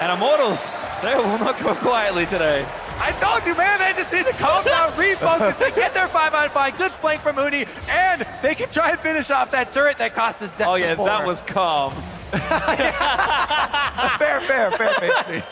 And Immortals, they will not go quietly today. I told you, man, they just need to calm down, refocus, they get their 5-on-5, good flank from Huni, and they can try and finish off that turret that cost us death. Oh yeah, before. that was calm. fair.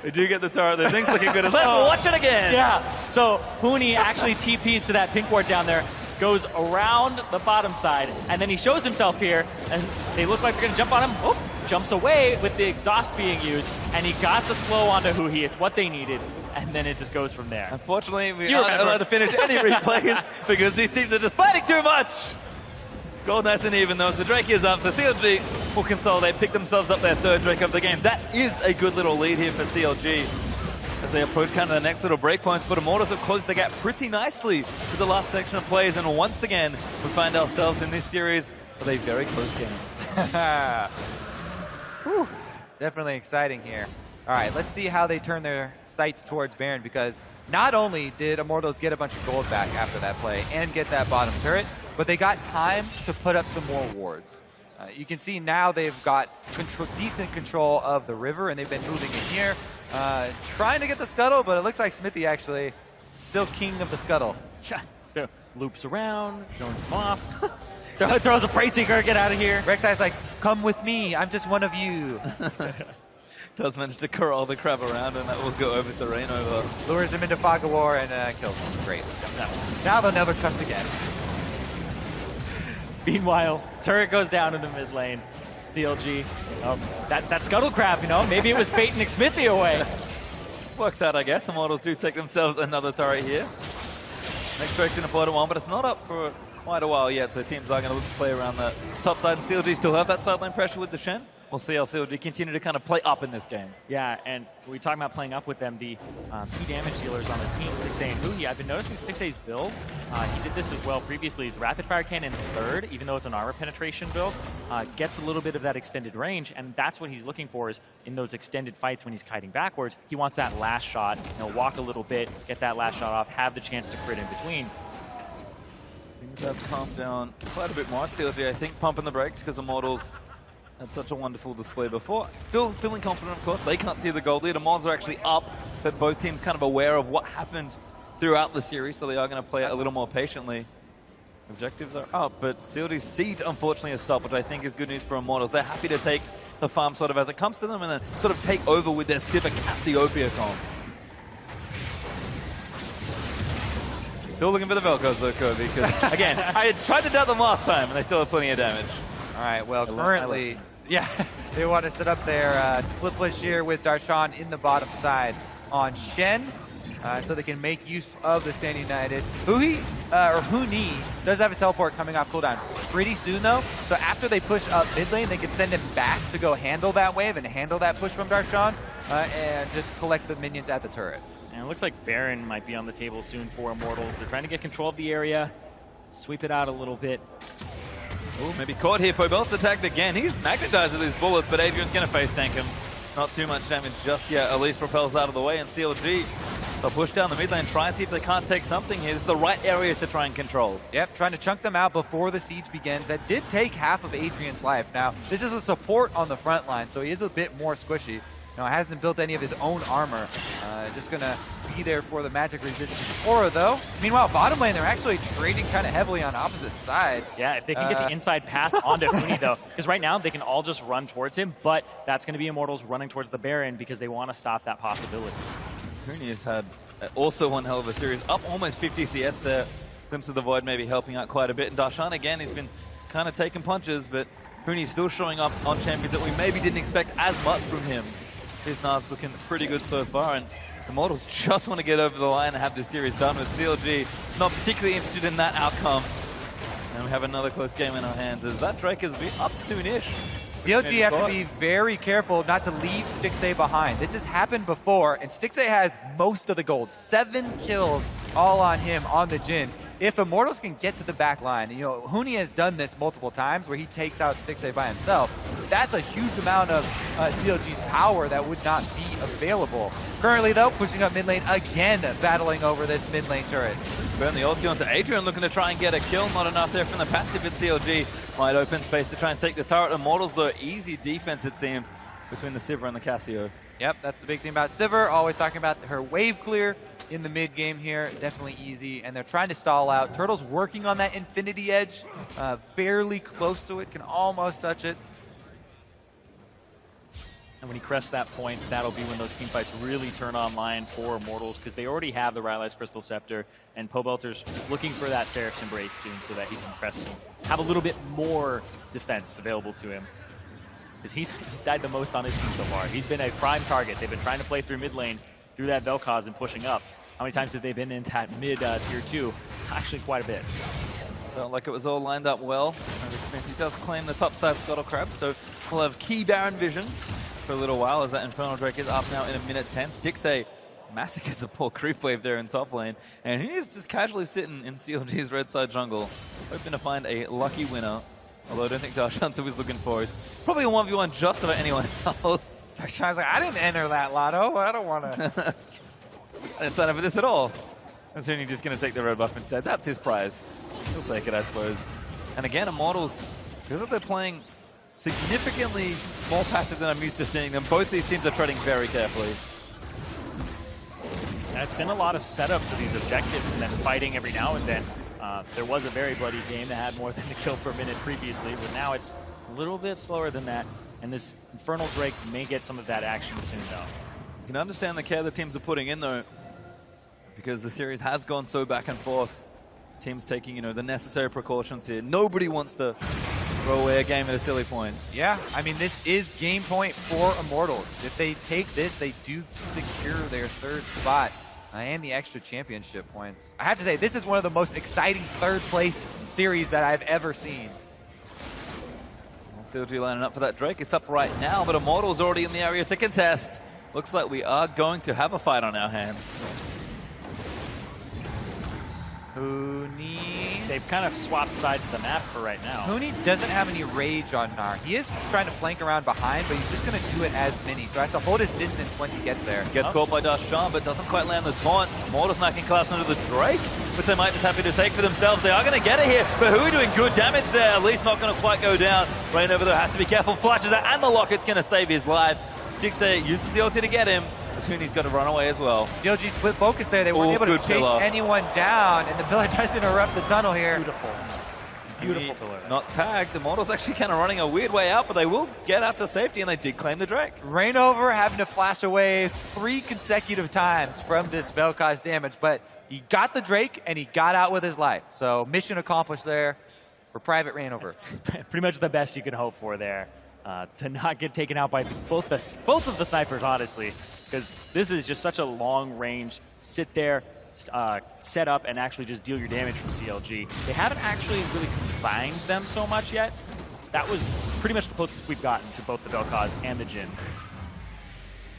They do get the turret. The thing's looking good. Let's watch it again. Yeah, so Huni actually TPs to that pink ward down there, goes around the bottom side, and then he shows himself here, and they look like they're going to jump on him. Oh, jumps away with the exhaust being used, and he got the slow onto Hui. It's what they needed, and then it just goes from there. Unfortunately, we aren't allowed to finish any replays because these teams are just fighting too much. Gold nice and even though as the Drake is up, so CLG will consolidate, pick themselves up their third Drake of the game. That is a good little lead here for CLG as they approach kind of the next little break points, but Immortals have closed the gap pretty nicely with the last section of plays, and once again, we find ourselves in this series with a very close game. Whew. Definitely exciting here. All right, let's see how they turn their sights towards Baron, because not only did Immortals get a bunch of gold back after that play and get that bottom turret, but they got time to put up some more wards. You can see now they've got decent control of the river, and they've been moving in here, trying to get the scuttle, but it looks like Smithy actually still king of the scuttle. So, loops around, zones him off. Throws a prey seeker, get out of here. Rek'Sai's like, come with me, I'm just one of you. Does manage to corral the crab around, and that will go over to Rainover. Lures him into Fog of War and kills him. Great. Now they'll never trust again. Meanwhile, turret goes down in the mid lane. CLG, that scuttle crab, maybe it was baiting Smithy away. Works out, I guess. Immortals do take themselves another turret here. Next Drake's an important one, but it's not up for quite a while yet, so teams are going to look to play around the top side, and CLG still have that sideline pressure with the Shen. We'll see how CLG continue to kind of play up in this game. Yeah, and we're talking about playing up with them. The 2 damage dealers on this team, Stixay and Hui. I've been noticing Stixay's build. He did this as well previously. His rapid fire cannon third, even though it's an armor penetration build, gets a little bit of that extended range, and that's what he's looking for is in those extended fights when he's kiting backwards. He wants that last shot, walk a little bit, get that last shot off, have the chance to crit in between. Things have calmed down quite a bit more. CLG, I think, pumping the brakes because Immortals had such a wonderful display before. Still feeling confident, of course. They can't see the gold lead. Immortals are actually up, but both teams kind of aware of what happened throughout the series, so they are going to play it a little more patiently. Objectives are up, but CLG's seed, unfortunately, has stopped, which I think is good news for Immortals. They're happy to take the farm sort of as it comes to them and then sort of take over with their Sivir Cassiopeia comp. Still looking for the Vel'Koz though, Kobe, because, again, I had tried to doubt them last time, and they still have plenty of damage. All right, well, currently, yeah, they want to set up their split push here with Darshan in the bottom side on Shen, so they can make use of the Stand United. Huni does have a teleport coming off cooldown pretty soon, though, so after they push up mid lane, they can send him back to go handle that wave and handle that push from Darshan, and just collect the minions at the turret. And it looks like Baron might be on the table soon for Immortals. They're trying to get control of the area, sweep it out a little bit. Ooh, maybe caught here. Pobel's attacked again. He's magnetized with these bullets, but Adrian's going to face tank him. Not too much damage just yet. Elise repels out of the way, and CLG they'll push down the mid lane, try and see if they can't take something here. This is the right area to try and control. Yep, trying to chunk them out before the siege begins. That did take half of Adrian's life. Now, this is a support on the front line, so he is a bit more squishy. Now, hasn't built any of his own armor. Just going to be there for the magic resistance aura, though. Meanwhile, bottom lane, they're actually trading kind of heavily on opposite sides. Yeah, if they can get the inside path onto Huni, though, because right now they can all just run towards him, but that's going to be Immortals running towards the Baron because they want to stop that possibility. Huni has had also one hell of a series, up almost 50 CS there. Glimpse of the Void maybe helping out quite a bit. And Darshan, again, he's been kind of taking punches, but Huni's still showing up on champions that we maybe didn't expect as much from him. His Nars looking pretty good so far, and the Immortals just want to get over the line and have this series done with CLG. Not particularly interested in that outcome. And we have another close game in our hands as that Drake is up soon-ish. CLG have to be very careful not to leave Stixxay behind. This has happened before, and Stixxay has most of the gold. 7 kills all on him on the Jhin. If Immortals can get to the back line, you know, Huni has done this multiple times where he takes out Stixxay by himself. That's a huge amount of CLG's power that would not be available. Currently, though, pushing up mid lane again, battling over this mid lane turret. Burn the ulti onto Adrian, looking to try and get a kill. Not enough there from the passive, but CLG might open space to try and take the turret. Immortals, though, easy defense, it seems, between the Sivir and the Cassio. Yep, that's the big thing about Sivir. Always talking about her wave clear in the mid game here. Definitely easy, and they're trying to stall out. Turtle's working on that Infinity Edge, fairly close to it, can almost touch it. And when he crests that point, that'll be when those team fights really turn online for Immortals because they already have the Rylai's Crystal Scepter, and Pobelter's looking for that Seraph's Embrace soon so that he can crest and have a little bit more defense available to him. Because he's died the most on his team so far. He's been a prime target. They've been trying to play through mid lane, through that Vel'Koz and pushing up. How many times have they been in that mid tier 2? Actually quite a bit. Felt like it was all lined up well. He does claim the top side Scuttle Crab, so we'll have key Baron vision for a little while as that Infernal Drake is up now in 1:10. Stixxay massacres a poor creep wave there in top lane, and he's just casually sitting in CLG's red side jungle, hoping to find a lucky winner. Although I don't think Darshan was looking for is probably a 1v1 just about anyone else. Darshan's like, I didn't enter that lotto. I don't want to. I didn't sign up for this at all. And soon he's just going to take the red buff instead. That's his prize. He'll take it, I suppose. And again, Immortals, because they're playing significantly more passive than I'm used to seeing them, both these teams are treading very carefully. And it's been a lot of setup for these objectives and then fighting every now and then. There was a very bloody game that had more than a kill per minute previously, but now it's a little bit slower than that. And this Infernal Drake may get some of that action soon, though. You can understand the care the teams are putting in, though, because the series has gone so back and forth. Teams taking, you know, the necessary precautions here. Nobody wants to throw away a game at a silly point. Yeah, I mean, this is game point for Immortals. If they take this, they do secure their 3rd spot and the extra championship points. I have to say, this is one of the most exciting 3rd place series that I've ever seen. CLG lining up for that Drake. It's up right now, but Immortals already in the area to contest. Looks like we are going to have a fight on our hands. Huni. They've kind of swapped sides of the map for right now. Huni doesn't have any rage on Gnar. He is trying to flank around behind, but he's just going to do it as mini. So he has to hold his distance once he gets there. Gets caught by Darshan, but doesn't quite land the taunt. Immortals now can collapse under the Drake, which they might just happy to take for themselves. They are going to get it here, but Hui doing good damage there. At least not going to quite go down. Rain over there has to be careful. Flashes out, and the Locket's going to save his life. Stixxay uses the ulti to get him. Huni's got to run away as well. CLG split focus there. They weren't able to chase anyone down, and the pillar tries to interrupt the tunnel here. Beautiful. Beautiful pillar. Not tagged. Immortals actually kind of running a weird way out, but they will get out to safety, and they did claim the Drake. Rainover having to flash away 3 consecutive times from this Vel'Koz damage, but he got the Drake, and he got out with his life. So mission accomplished there for Private Rainover. Pretty much the best you can hope for there. To not get taken out by both of the snipers, honestly, because this is just such a long range. Sit there, set up, and actually just deal your damage from CLG. They haven't actually really combined them so much yet. That was pretty much the closest we've gotten to both the Vel'Koz and the Jhin.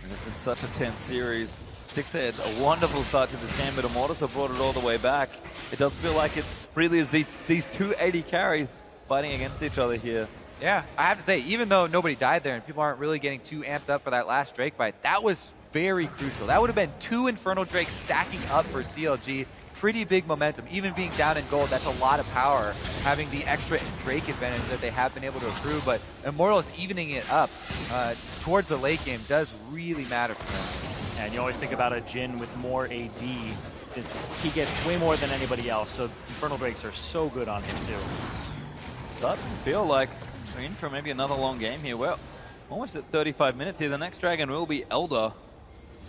And it's been such a tense series. Stixxay had a wonderful start to this game, but Immortals have brought it all the way back. It does feel like it really is these two 80 carries fighting against each other here. Yeah, I have to say, even though nobody died there and people aren't really getting too amped up for that last Drake fight, that was very crucial. That would have been 2 Infernal Drakes stacking up for CLG. Pretty big momentum. Even being down in gold, that's a lot of power, having the extra Drake advantage that they have been able to accrue. But Immortals evening it up towards the late game does really matter for them. And you always think about a Jhin with more AD. He gets way more than anybody else, so Infernal Drakes are so good on him too. Starting to feel like we're in for maybe another long game here. Well, almost at 35 minutes here. The next dragon will be Elder.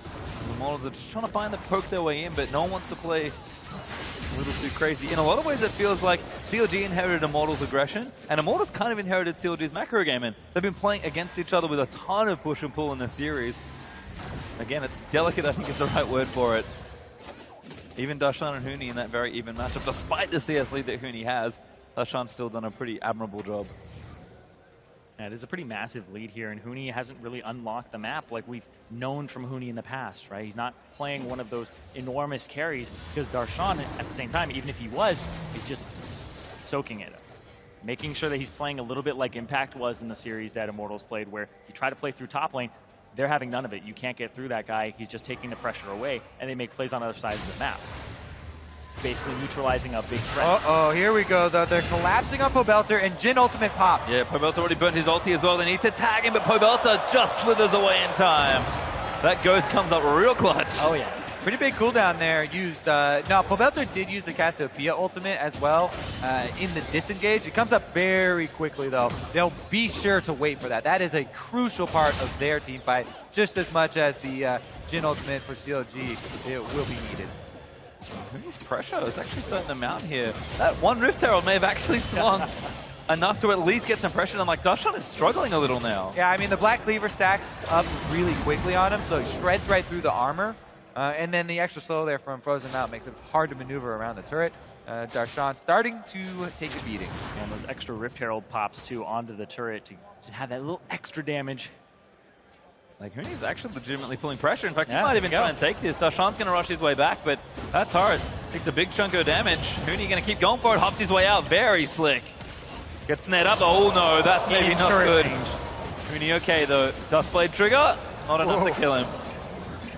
The Immortals are just trying to find the poke their way in, but no one wants to play a little too crazy. In a lot of ways, it feels like CLG inherited Immortals' aggression, and Immortals kind of inherited CLG's macro game, and they've been playing against each other with a ton of push and pull in this series. Again, it's delicate, I think is the right word for it. Even Darshan and Huni in that very even matchup, despite the CS lead that Huni has, Darshan's still done a pretty admirable job. Yeah, it is a pretty massive lead here, and Huni hasn't really unlocked the map like we've known from Huni in the past, right? He's not playing one of those enormous carries, because Darshan, at the same time, even if he was, he's just soaking it. Making sure that he's playing a little bit like Impact was in the series that Immortals played, where you try to play through top lane, they're having none of it. You can't get through that guy. He's just taking the pressure away, and they make plays on other sides of the map. Basically neutralizing a big threat. Uh-oh, here we go, though. They're collapsing on Pobelter, and Jhin ultimate pops. Yeah, Pobelter already burnt his ulti as well. They need to tag him, but Pobelter just slithers away in time. That ghost comes up real clutch. Oh, yeah. Pretty big cooldown there used. No, Pobelter did use the Cassiopeia ultimate as well in the disengage. It comes up very quickly, though. They'll be sure to wait for that. That is a crucial part of their team fight, just as much as the Jhin ultimate for CLG. It will be needed. Huni's pressure is actually starting to mount here. That one Rift Herald may have actually swung enough to at least get some pressure. And like, Darshan is struggling a little now. Yeah, I mean, the Black Cleaver stacks up really quickly on him, so he shreds right through the armor. And then the extra slow there from Frozen Mount makes it hard to maneuver around the turret. Darshan starting to take a beating. And those extra Rift Herald pops, too, onto the turret to just have that little extra damage. Like, Huni's actually legitimately pulling pressure. In fact, he Yeah, might even there you try go. and take this. Darshan's going to rush his way back, but that turret takes a big chunk of damage. Huni going to keep going for it, hops his way out. Very slick. Gets snared up. Oh, no, that's maybe not good. Huni okay, though. Dustblade trigger, not enough to kill him.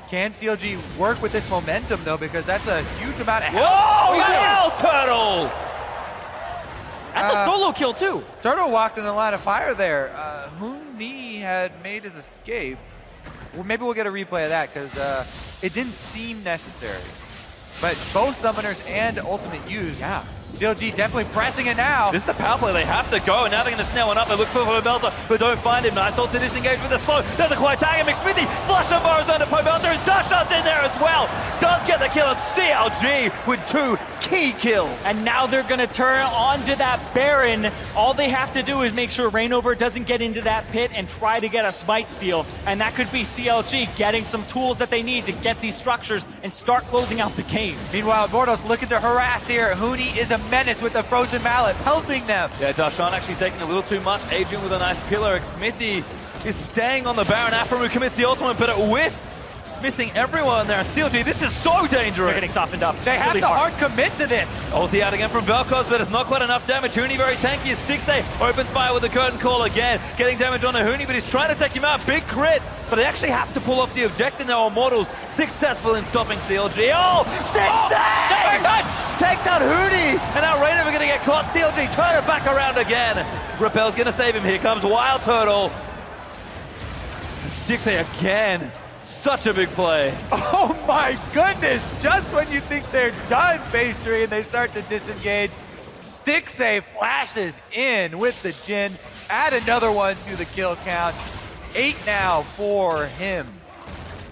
Can CLG work with this momentum, though, because that's a huge amount of Whoa, health. hell, Turtle! That's a solo kill, too. Turtle walked in the line of fire there. Huni had made his escape. Well, maybe we'll get a replay of that, because it didn't seem necessary. But both summoners and ultimate used. Yeah. CLG definitely pressing it now. This is the power play. They have to go. Now they're going to snare one up. They look for Pobelter, but don't find him. Nice ult to disengage with the slow. Doesn't quite tag him. McSmithy flush and borrows under Pobelter. His Darshan's in there as well. Does get the kill on CLG with 2 key kills. And now they're going to turn onto that Baron. All they have to do is make sure Reignover doesn't get into that pit and try to get a smite steal. And that could be CLG getting some tools that they need to get these structures and start closing out the game. Meanwhile, Immortals looking to harass here. Huni is a menace with the Frozen Mallet, pelting them. Yeah, Darshan actually taking a little too much. Adrian with a nice pillar. Smithy is staying on the Baron. Aframu commits the ultimate, but it whiffs. Missing everyone there. And CLG, this is so dangerous. They're getting softened up. They have really to hard commit to this. Ulti out again from Vel'Koz, but it's not quite enough damage. Huni very tanky. Stixay opens fire with the curtain call again. Getting damage on Huni, but he's trying to take him out. Big crit. But they actually have to pull off the objective now. Immortals successful in stopping CLG. Oh, Stixay! Takes out Huni. And now Reignover going to get caught. CLG turn it back around again. Rappel's going to save him. Here comes Wild Turtle. And Stixay again. Such a big play. Oh my goodness! Just when you think they're done, phase 3, and they start to disengage, Stixay flashes in with the Jhin. Add another one to the kill count. 8 now for him.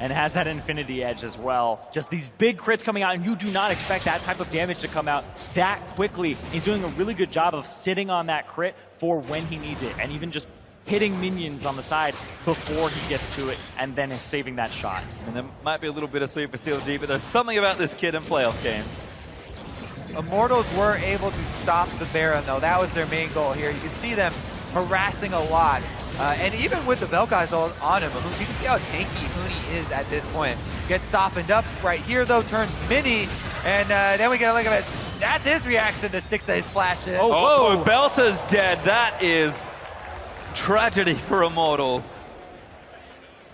And has that Infinity Edge as well. Just these big crits coming out, and you do not expect that type of damage to come out that quickly. He's doing a really good job of sitting on that crit for when he needs it, and even just hitting minions on the side before he gets to it, and then is saving that shot. And there might be a little bit of sweep for CLG, but there's something about this kid in playoff games. Immortals were able to stop the Baron, though. That was their main goal here. You can see them harassing a lot. And even with the Vel'Koz on him, you can see how tanky Huni is at this point. Gets softened up right here, though, turns mini, and then we get a look at That's his reaction to Stixay's flash in. Oh, Belter's dead. That is tragedy for Immortals.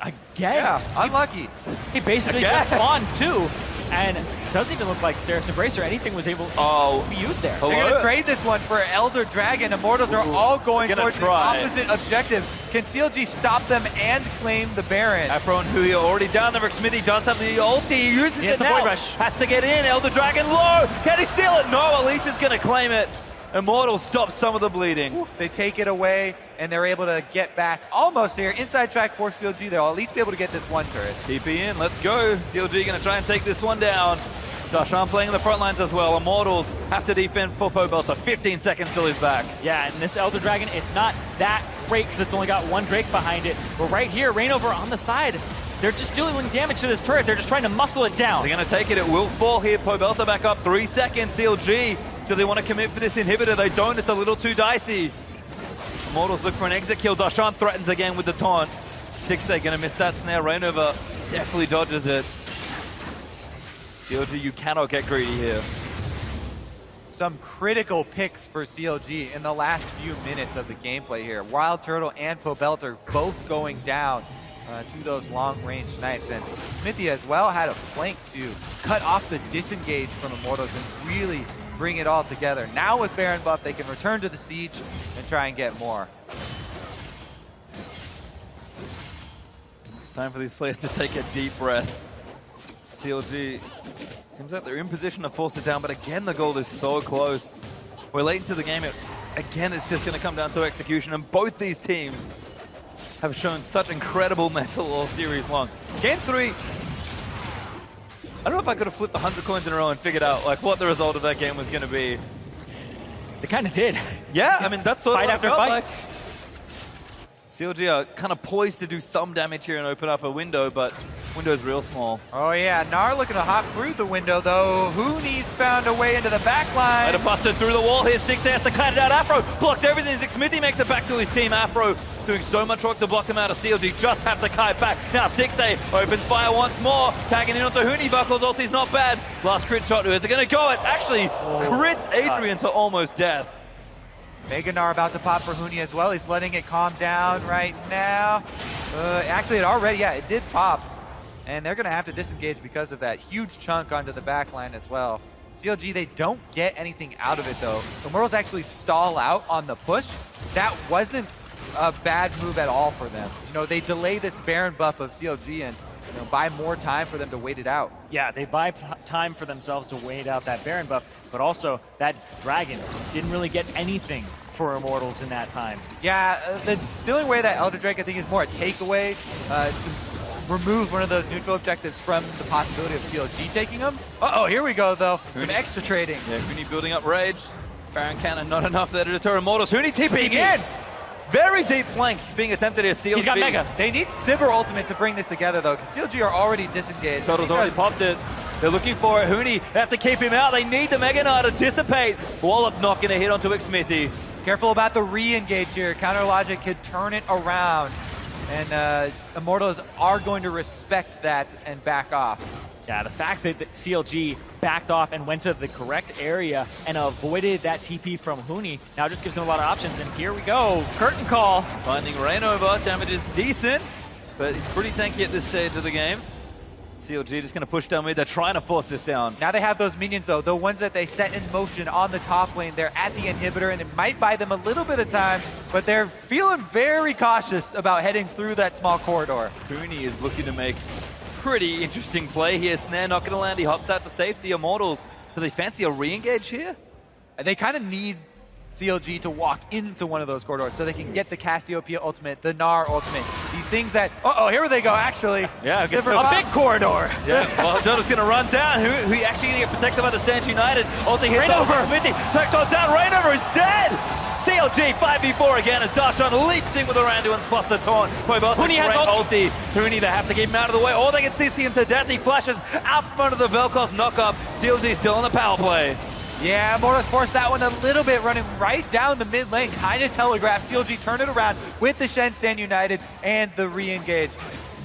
Again. Yeah, unlucky. He basically just spawned too, and it doesn't even look like Seraph's Embrace or anything was able to be used there. Hello? They're going to trade this one for Elder Dragon. Immortals are all going Gonna towards the try. opposite objective. Can CLG stop them and claim the Baron? Afro and Hui are already down there. Smithy does have the ulti. He uses He it has the now. Void Rush. Has to get in. Elder Dragon low. Can he steal it? No, Elise is going to claim it. Immortals stop some of the bleeding. They take it away, and they're able to get back almost here. Inside track for CLG. They'll at least be able to get this one turret. TP in. Let's go. CLG going to try and take this one down. Darshan playing in the front lines as well. Immortals have to defend for Pobelter. 15 seconds till he's back. Yeah, and this Elder Dragon, it's not that great because it's only got one Drake behind it. But right here, Reignover on the side, they're just dealing damage to this turret. They're just trying to muscle it down. They're going to take it. It will fall here. Pobelter back up. 3 seconds. CLG. Do they want to commit for this inhibitor? They don't. It's a little too dicey. Immortals look for an exit kill. Darshan threatens again with the taunt. Stixay going to miss that snare. Reignover definitely dodges it. CLG, you cannot get greedy here. Some critical picks for CLG in the last few minutes of the gameplay here. Wild Turtle and Pobelter both going down to those long-range snipes. And Smithy as well had a flank to cut off the disengage from Immortals and really bring it all together. Now with Baron buff, they can return to the siege and try and get more. It's time for these players to take a deep breath. CLG, seems like they're in position to force it down, but again, the goal is so close. We're late into the game. Again, it's just going to come down to execution, and both these teams have shown such incredible mental all series long. Game 3, I don't know if I could have flipped 100 coins in a row and figured out like what the result of that game was going to be. They kind of did. Yeah, I mean, that's sort Fight of what after it felt fight. like. CLG are kind of poised to do some damage here and open up a window, but window's real small. Oh yeah, Gnar looking to hop through the window though. Hooney's found a way into the back line. Might have busted through the wall here. Stixay has to cut it out. Afro blocks everything. Smithy makes it back to his team. Afro doing so much work to block him out of CLG. Just have to kite back. Now Stixay opens fire once more. Tagging in onto Hooney. Buckles ulti's not bad. Last crit shot to it. Is it going to go? It actually crits Adrian to almost death. Mega Gnar about to pop for Hooney as well. He's letting it calm down right now. Actually, it did pop. And they're going to have to disengage because of that huge chunk onto the back line as well. CLG, they don't get anything out of it, though. Immortals actually stall out on the push. That wasn't a bad move at all for them. You know, they delay this Baron buff of CLG and buy more time for them to wait it out. Yeah, they buy time for themselves to wait out that Baron buff, but also that Dragon didn't really get anything for Immortals in that time. Yeah, the stealing away that Elder Drake, I think, is more a takeaway to remove one of those neutral objectives from the possibility of CLG taking them. Uh-oh, here we go, though. Some extra trading. Yeah, Hooney building up rage. Baron Cannon not enough there to deter Immortals. Hooney TPing in. Very deep flank being attempted here. CLG. He's got Mega. They need Sivir Ultimate to bring this together, though, because CLG are already disengaged. Turtle's already popped it. They're looking for it. Hooney, they have to keep him out. They need the Mega Knight to dissipate. Wallop not going to hit onto Smithy. Careful about the re-engage here. Counter Logic could turn it around. And Immortals are going to respect that and back off. Yeah, the fact that the CLG backed off and went to the correct area and avoided that TP from Hooney now just gives them a lot of options. And here we go, curtain call. Finding Reignover. Damage is decent, but he's pretty tanky at this stage of the game. CLG just going to push down mid. They're trying to force this down. Now they have those minions, though, the ones that they set in motion on the top lane. They're at the inhibitor, and it might buy them a little bit of time, but they're feeling very cautious about heading through that small corridor. Hooney is looking to make pretty interesting play here. Snare not going to land. He hops out to safety. Immortals, do they fancy a re-engage here? They kind of need CLG to walk into one of those corridors so they can get the Cassiopeia ultimate, the Gnar ultimate. These things that... Uh-oh, here they go, actually. Yeah, A big corridor. Yeah, well, Dota's going to run down. Who actually going to get protected by the Stand United? Ulti hits Reignover. Smithy. Tecton down. Reignover is dead. CLG 5v4 again as Darshan leaps in with the Randuins plus the taunt. Hooney has ulti. Hooney, they have to keep him out of the way, or they can CC him to death. He flashes out front of the Vel'Koz knockup. CLG still on the power play. Yeah, Immortals forced that one a little bit, running right down the mid lane, kind of telegraphed. CLG turned it around with the Shen Stand United and the re-engage.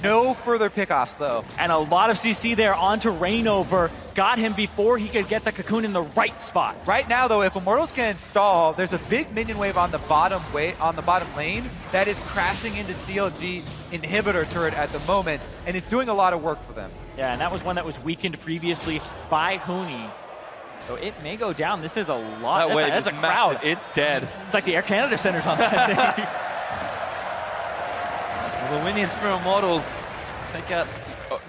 No further pickoffs, though. And a lot of CC there onto Rainover. Got him before he could get the cocoon in the right spot. Right now, though, if Immortals can install, there's a big minion wave on the bottom lane that is crashing into CLG inhibitor turret at the moment, and it's doing a lot of work for them. Yeah, and that was one that was weakened previously by Huni. So it may go down. This is a lot. That's a crowd. It's dead. It's like the Air Canada Center's on that day. Well, the minions for Immortals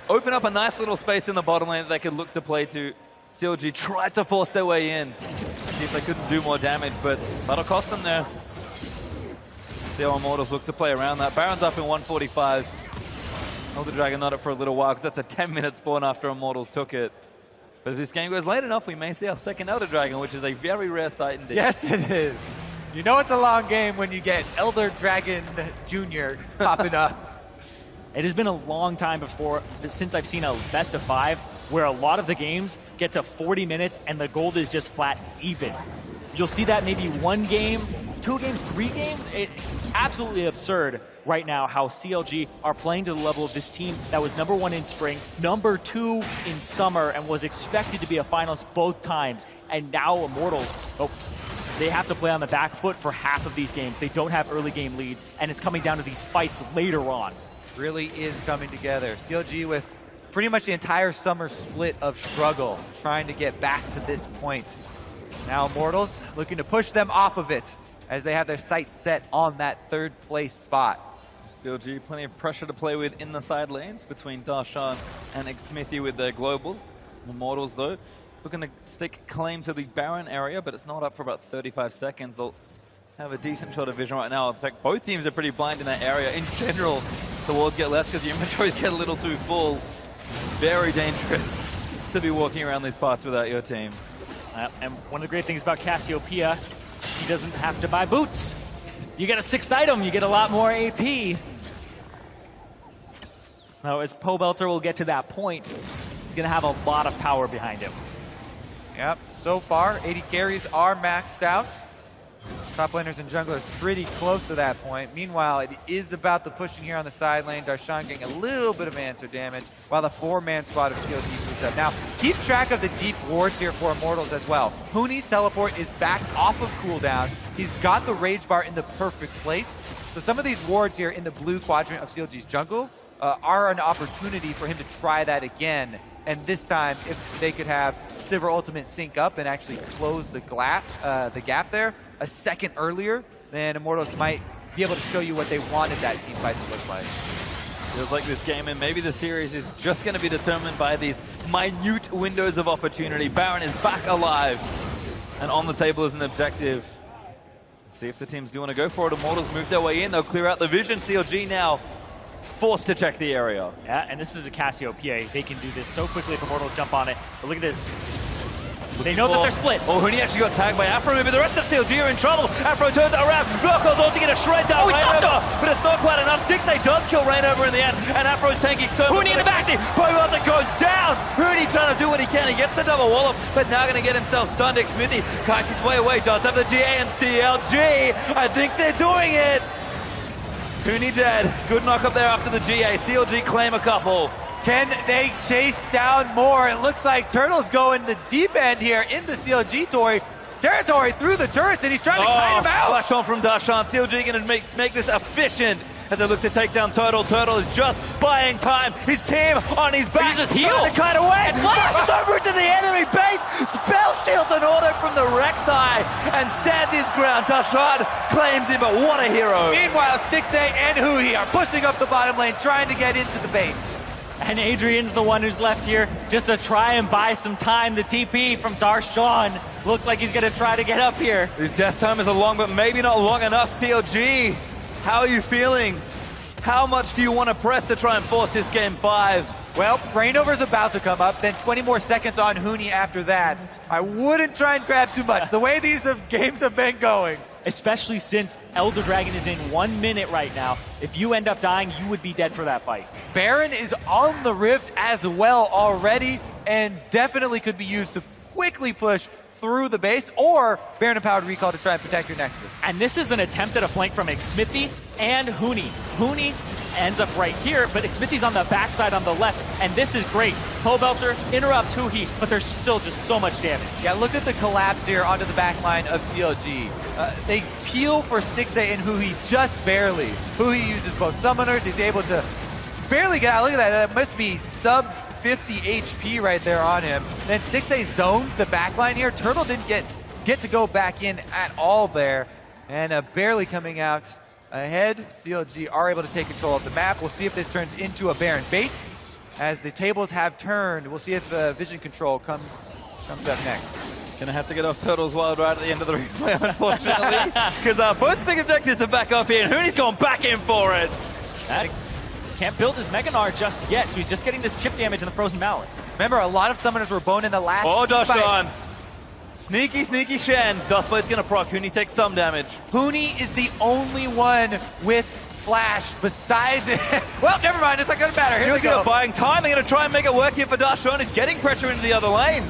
open up a nice little space in the bottom lane that they could look to play to. CLG tried to force their way in, see if they couldn't do more damage, but that'll cost them there. See how Immortals look to play around that. Baron's up in 145. Elder Dragon not up for a little while because that's a 10-minute spawn after Immortals took it. But if this game goes late enough, we may see our second Elder Dragon, which is a very rare sight indeed. Yes, it is. You know it's a long game when you get Elder Dragon Jr. popping up. It has been a long time since I've seen a best of 5 where a lot of the games get to 40 minutes and the gold is just flat even. You'll see that maybe 1 game, 2 games, 3 games. It's absolutely absurd right now how CLG are playing to the level of this team that was #1 in spring, #2 in summer, and was expected to be a finalist both times. And now Immortals, they have to play on the back foot for half of these games. They don't have early game leads, and it's coming down to these fights later on. Really is coming together. CLG with pretty much the entire summer split of struggle, trying to get back to this point. Now Immortals looking to push them off of it as they have their sights set on that 3rd place spot. CLG, plenty of pressure to play with in the side lanes between Darshan and Xsmithy with their globals. Immortals, though, looking to stick claim to the Baron area, but it's not up for about 35 seconds. They'll have a decent shot of vision right now. In fact, both teams are pretty blind in that area. In general, the wards get less because your inventories get a little too full. Very dangerous to be walking around these parts without your team. And one of the great things about Cassiopeia, she doesn't have to buy boots. You get a 6th item, you get a lot more AP. Now, as Pobelter will get to that point, he's going to have a lot of power behind him. Yep, so far, 80 carries are maxed out. Top laners and junglers pretty close to that point. Meanwhile, it is about the pushing here on the side lane. Darshan getting a little bit of answer damage, while the 4-man squad of CLG moves up. Now, keep track of the deep wards here for Immortals as well. Huni's teleport is back off of cooldown. He's got the rage bar in the perfect place. So some of these wards here in the blue quadrant of CLG's jungle are an opportunity for him to try that again. And this time, if they could have Sivir Ultimate sync up and actually close the gap there a second earlier, then Immortals might be able to show you what they wanted that team fight to look like. Feels like this game and maybe the series is just going to be determined by these minute windows of opportunity. Baron is back alive and on the table as an objective. See if the teams do want to go for it. Immortals move their way in. They'll clear out the vision. CLG now forced to check the area. Yeah, and this is a Cassiopeia. They can do this so quickly if Immortals jump on it. But look at this. They know that they're split. Oh, Huni actually got tagged by Afro, but the rest of CLG are in trouble. Afro turns it around. Blockos on to get a shred down Rainover, but it's not quite enough. Stixay does kill Rainover in the end, and Afro's tanking so much. Huni in the back. Pobelter goes down. Huni trying to do what he can. He gets the double wallop, but now going to get himself stunned. Xsmithy kites his way away. Does have the GA and CLG. I think they're doing it. Huni dead. Good knock up there after the GA. CLG claim a couple. Can they chase down more? It looks like Turtle's going the deep end here into CLG territory through the turrets, and he's trying to kite him out. Flash on from Darshan. CLG going to make this efficient as they look to take down Turtle. Turtle is just buying time. His team on his back. He's his heel. Trying to kite away. Flashes over to the enemy base. Spell shields an auto from the Rek'Sai and stands his ground. Darshan claims him, but what a hero. Meanwhile, Stixay and Huni are pushing up the bottom lane, trying to get into the base. And Adrian's the one who's left here just to try and buy some time. The TP from Darshan looks like he's going to try to get up here. His death time is long, but maybe not long enough. CLG, how are you feeling? How much do you want to press to try and force this game 5? Well, Rainover's about to come up, then 20 more seconds on Huni after that. I wouldn't try and grab too much, the way these games have been going. Especially since Elder Dragon is in 1 minute right now. If you end up dying, you would be dead for that fight. Baron is on the Rift as well already, and definitely could be used to quickly push through the base, or Baron Empowered Recall to try and protect your Nexus. And this is an attempt at a flank from Xsmithy and Huni. Huni ends up right here, but Smithy's on the backside on the left, and this is great. Pobelter interrupts Huhi, but there's still just so much damage. Yeah, look at the collapse here onto the back line of CLG. They peel for Stixay and Huhi just barely. Huhi uses both summoners. He's able to barely get out. Look at that. That must be sub 50 HP right there on him. Then Stixay zones the back line here. Turtle didn't get to go back in at all there. And barely coming out ahead. CLG are able to take control of the map. We'll see if this turns into a Baron bait. As the tables have turned, we'll see if vision control comes up next. Gonna have to get off Turtle's Wild right at the end of the replay, unfortunately. Because both big objectives are back off here, and Hooney's gone back in for it. That can't build his Meganar just yet, so he's just getting this chip damage in the Frozen Mallet. Remember, a lot of summoners were boned in the last Oh, fight. Dashan. Sneaky, sneaky Shen. Dustblade's gonna proc. Hooney takes some damage. Hooney is the only one with Flash besides it. Well, never mind. It's not going to matter. Here we go. Buying time. They're going to try and make it work here for Dashan. He's getting pressure into the other lane.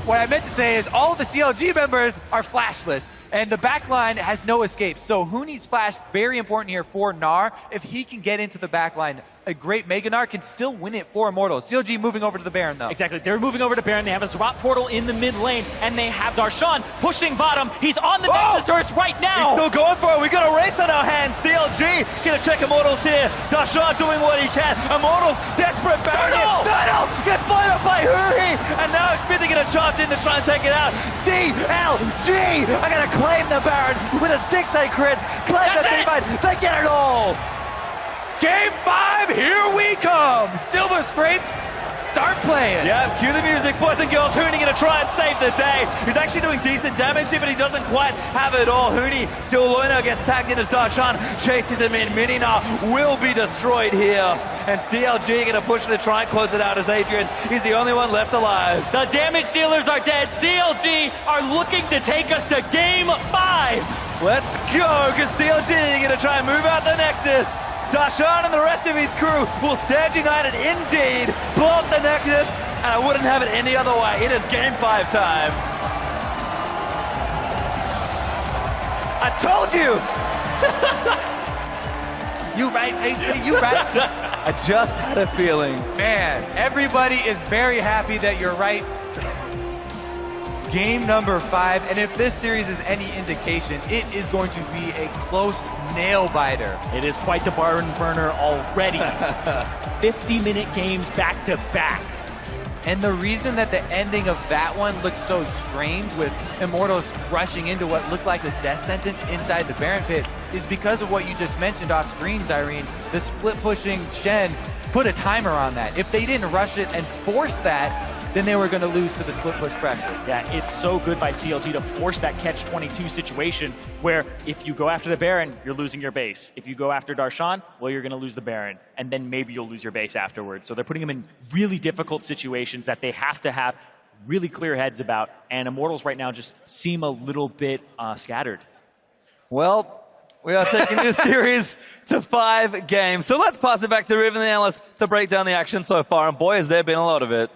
What I meant to say is all of the CLG members are flashless, and the back line has no escape. So Hooney's flash, very important here for Gnar. If he can get into the back line, a great Mega Gnar can still win it for Immortals. CLG moving over to the Baron, though. Exactly. They're moving over to Baron. They have a drop portal in the mid lane, and they have Darshan pushing bottom. He's on the Nexus turrets right now. He's still going for it. We got a race on our hands. CLG gonna check Immortals here. Darshan doing what he can. Immortals desperate. Baron. Turtle gets blown up by Huri, and now Xmithy gonna charge in to try and take it out. CLG are gonna claim the Baron with a Stixay crit. Claim the teamfight. They get it all. Game 5, here we come. Silver Scrapes, start playing. Yeah, cue the music, boys and girls. Hooney gonna try and save the day. He's actually doing decent damage here, but he doesn't quite have it all. Hooney still alone now, gets tagged in as Darshan chases him in. Mininar will be destroyed here. And CLG gonna push to try and close it out as Adrian. He's the only one left alive. The damage dealers are dead. CLG are looking to take us to game 5. Let's go, because CLG gonna try and move out the Nexus. Darshan and the rest of his crew will stand united indeed, blow up the Nexus, and I wouldn't have it any other way. It is game 5 time. I told you! You right, Adrian, you right. I just had a feeling. Man, everybody is very happy that you're right. Game number 5, and if this series is any indication, it is going to be a close nail-biter. It is quite the barn burner already. 50-minute games back to back. And the reason that the ending of that one looked so strange with Immortals rushing into what looked like a death sentence inside the Baron pit is because of what you just mentioned off screen, Zyrene. The split-pushing Shen put a timer on that. If they didn't rush it and force that, then they were going to lose to the split push pressure. Yeah, it's so good by CLG to force that catch-22 situation where if you go after the Baron, you're losing your base. If you go after Darshan, well, you're going to lose the Baron, and then maybe you'll lose your base afterwards. So they're putting them in really difficult situations that they have to have really clear heads about, and Immortals right now just seem a little bit scattered. Well, we are taking this series to 5 games. So let's pass it back to Riven the Analyst to break down the action so far, and boy, has there been a lot of it.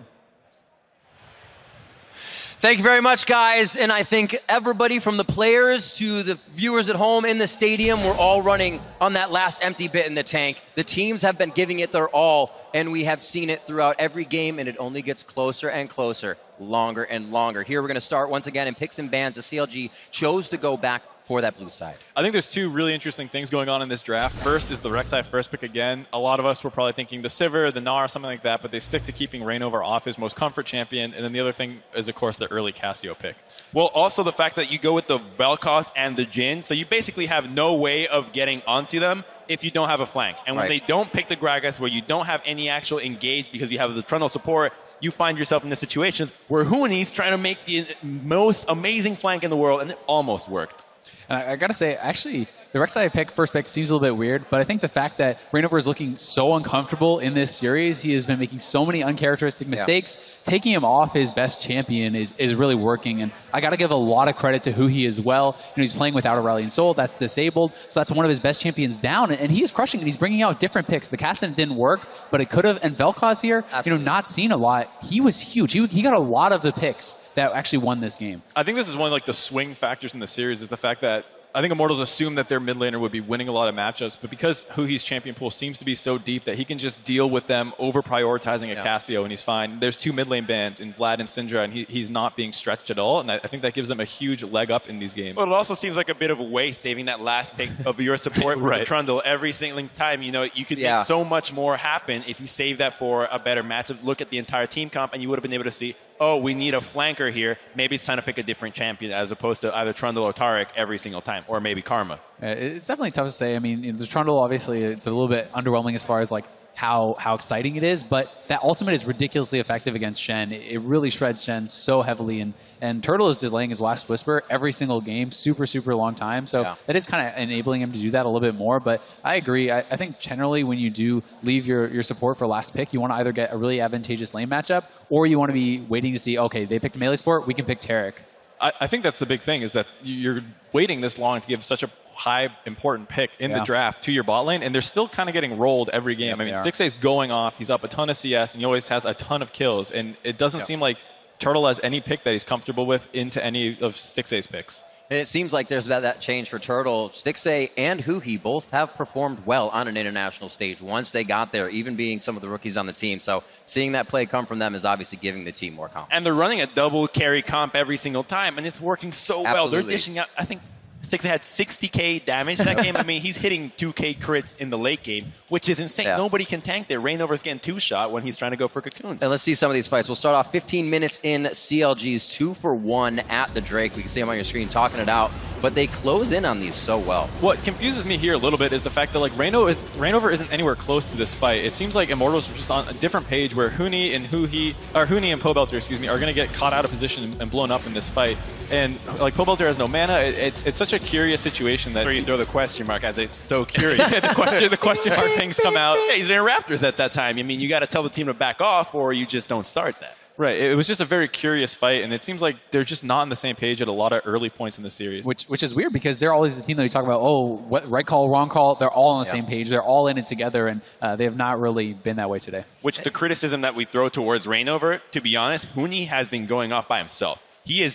Thank you very much, guys. And I think everybody from the players to the viewers at home in the stadium, we're all running on that last empty bit in the tank. The teams have been giving it their all, and we have seen it throughout every game, and it only gets closer and closer, longer and longer. Here we're going to start once again in picks and bans. The CLG chose to go back for that blue side. I think there's 2 really interesting things going on in this draft. First is the Rek'Sai first pick again. A lot of us were probably thinking the Sivir, the Gnar, something like that, but they stick to keeping Reignover off his most comfort champion. And then the other thing is, of course, the early Cassio pick. Well, also the fact that you go with the Vel'Koz and the Jhin, so you basically have no way of getting onto them if you don't have a flank. And when they don't pick the Gragas, where you don't have any actual engage because you have the Trundle support, you find yourself in the situations where Hooney's trying to make the most amazing flank in the world, and it almost worked. And I gotta say, actually, the Rek'Sai first pick seems a little bit weird, but I think the fact that Reignover is looking so uncomfortable in this series, he has been making so many uncharacteristic mistakes, taking him off his best champion is really working. And I gotta give a lot of credit to Huhi as well. You know, he's playing without a Rallying Soul, that's disabled, so that's one of his best champions down, and he is crushing it. He's bringing out different picks. The Cassin didn't work, but it could have. And Vel'Koz here, you know, not seen a lot. He was huge. He got a lot of the picks that actually won this game. I think this is one of like the swing factors in the series is the fact that I think Immortals assume that their mid laner would be winning a lot of matchups, but because Huhi's champion pool seems to be so deep that he can just deal with them over prioritizing a Cassio and he's fine. There's 2 mid lane bans in Vlad and Syndra, and he's not being stretched at all, and I think that gives them a huge leg up in these games. Well, it also seems like a bit of a waste saving that last pick of your support with Trundle every single time. You know, you could make so much more happen if you save that for a better matchup. Look at the entire team comp, and you would have been able to see, oh, we need a flanker here. Maybe it's time to pick a different champion as opposed to either Trundle or Tarek every single time, or maybe Karma. It's definitely tough to say. I mean, the Trundle, obviously, it's a little bit underwhelming as far as like how exciting it is, but that ultimate is ridiculously effective against Shen. It really shreds Shen so heavily, and Turtle is delaying his last Whisper every single game, super long time, so that is kind of enabling him to do that a little bit more. But I agree. I think generally when you do leave your support for last pick, you want to either get a really advantageous lane matchup, or you want to be waiting to see, okay, they picked melee support, we can pick Tarek. I think that's the big thing, is that you're waiting this long to give such a high important pick in the draft to your bot lane, and they're still kind of getting rolled every game. I mean, 6A's going off, he's up a ton of CS, and he always has a ton of kills, and it doesn't seem like Turtle has any pick that he's comfortable with into any of 6A's picks. And it seems like there's that change for Turtle. 6A and Huhi both have performed well on an international stage once they got there, even being some of the rookies on the team. So seeing that play come from them is obviously giving the team more confidence. And they're running a double carry comp every single time, and it's working so well. They're dishing out, I think, 6A had 60k damage that game. I mean, he's hitting 2k crits in the late game, which is insane. Nobody can tank there. Reignover's getting 2-shot when he's trying to go for cocoons. And let's see some of these fights. We'll start off 15 minutes in. CLG's 2-for-1 at the Drake. We can see him on your screen talking it out, but they close in on these so well. What confuses me here a little bit is the fact that like Reignover isn't anywhere close to this fight. It seems like Immortals are just on a different page where Huni and Pobelter, excuse me, are going to get caught out of position and blown up in this fight. And like Pobelter has no mana. It's such a curious situation that you throw the question mark as it's so curious. the question mark things come out. Hey, he's in Raptors at that time. I mean, you got to tell the team to back off, or you just don't start that. Right. It was just a very curious fight, and it seems like they're just not on the same page at a lot of early points in the series. Which is weird, because they're always the team that we talk about, oh, what right call, wrong call. They're all on the same page. They're all in it together, and they have not really been that way today. Which the criticism that we throw towards Reignover, to be honest, Huni has been going off by himself.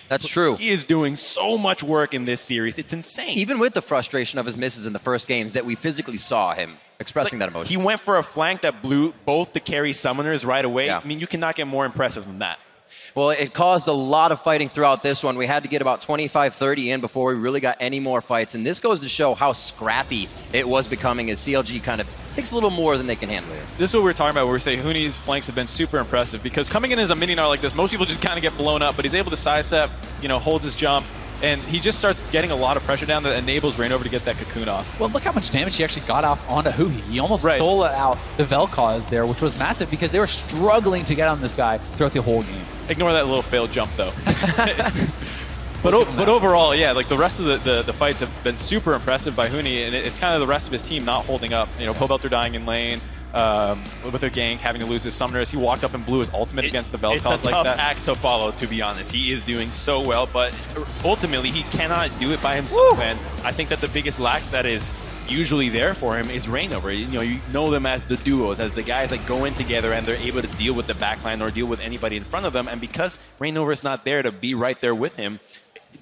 That's true. He is doing so much work in this series. It's insane. Even with the frustration of his misses in the first games that we physically saw him expressing that emotion. He went for a flank that blew both the carry summoners right away. I mean, you cannot get more impressive than that. Well, it caused a lot of fighting throughout this one. We had to get about 25-30 in before we really got any more fights. And this goes to show how scrappy it was becoming as CLG kind of takes a little more than they can handle here. This is what we're talking about, where we say Huni's flanks have been super impressive, because coming in as a mini-gnar like this, most people just kind of get blown up, but he's able to sidestep, holds his jump, and he just starts getting a lot of pressure down that enables Reignover to get that cocoon off. Well, look how much damage he actually got off onto Huhi. He almost sold out the Vel'Koz there, which was massive, because they were struggling to get on this guy throughout the whole game. Ignore that little failed jump, though. But overall, yeah, like the rest of the fights have been super impressive by Huni, and it's kind of the rest of his team not holding up. Pobelter dying in lane, with a gank, having to lose his summoners. He walked up and blew his ultimate against the Vel'Koz. It's a tough act to follow, to be honest. He is doing so well, but ultimately he cannot do it by himself. And I think that the biggest lack that is usually there for him is Reignover. You know them as the duos, as the guys that go in together and they're able to deal with the backline or deal with anybody in front of them. And because Reignover is not there to be right there with him,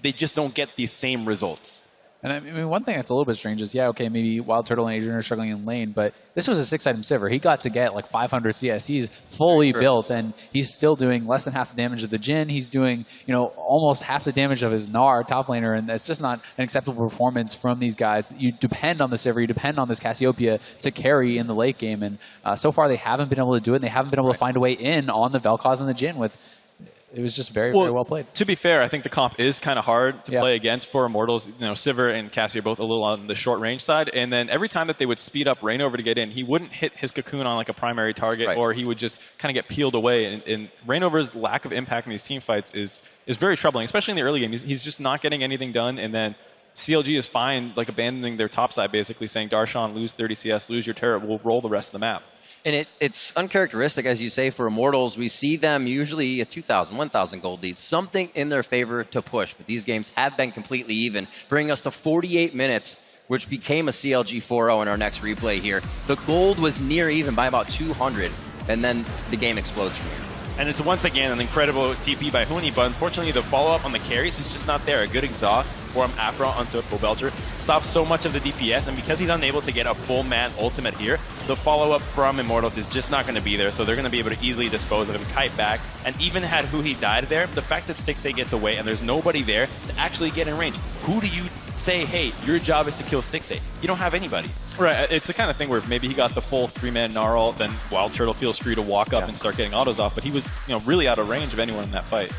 they just don't get these same results. And I mean, one thing that's a little bit strange is, maybe Wild Turtle and Adrian are struggling in lane, but this was a 6-item Sivir. He got to get like 500 CS. He's fully built, and he's still doing less than half the damage of the Jhin. He's doing, almost half the damage of his Gnar top laner, and that's just not an acceptable performance from these guys. You depend on the Sivir, you depend on this Cassiopeia to carry in the late game, and so far they haven't been able to do it, and they haven't been able to find a way in on the Vel'Koz and the Jhin with... It was just very well played. To be fair, I think the comp is kind of hard to play against for Immortals. Sivir and Cassie are both a little on the short range side. And then every time that they would speed up Reignover to get in, he wouldn't hit his cocoon on like a primary target, or he would just kind of get peeled away. And Reignover's lack of impact in these team fights is very troubling, especially in the early game. He's just not getting anything done. And then CLG is fine, like abandoning their top side, basically saying, Darshan, lose 30 CS, lose your turret, we'll roll the rest of the map. And it's uncharacteristic, as you say, for Immortals. We see them usually a 2,000, 1,000 gold lead, something in their favor to push. But these games have been completely even, bringing us to 48 minutes, which became a CLG 4-0 in our next replay here. The gold was near even by about 200, and then the game explodes from here. And it's once again an incredible TP by Huni, but unfortunately the follow-up on the carries is just not there. A good exhaust from Afro onto Belcher stops so much of the DPS, and because he's unable to get a full man ultimate here, the follow-up from Immortals is just not going to be there, so they're going to be able to easily dispose of him, kite back, and even had Huhi died there, the fact that 6A gets away and there's nobody there to actually get in range, who do you say, hey, your job is to kill 6A? You don't have anybody. Right, it's the kind of thing where maybe he got the full 3-man Gnarl, then Wild Turtle feels free to walk up and start getting autos off, but he was really out of range of anyone in that fight.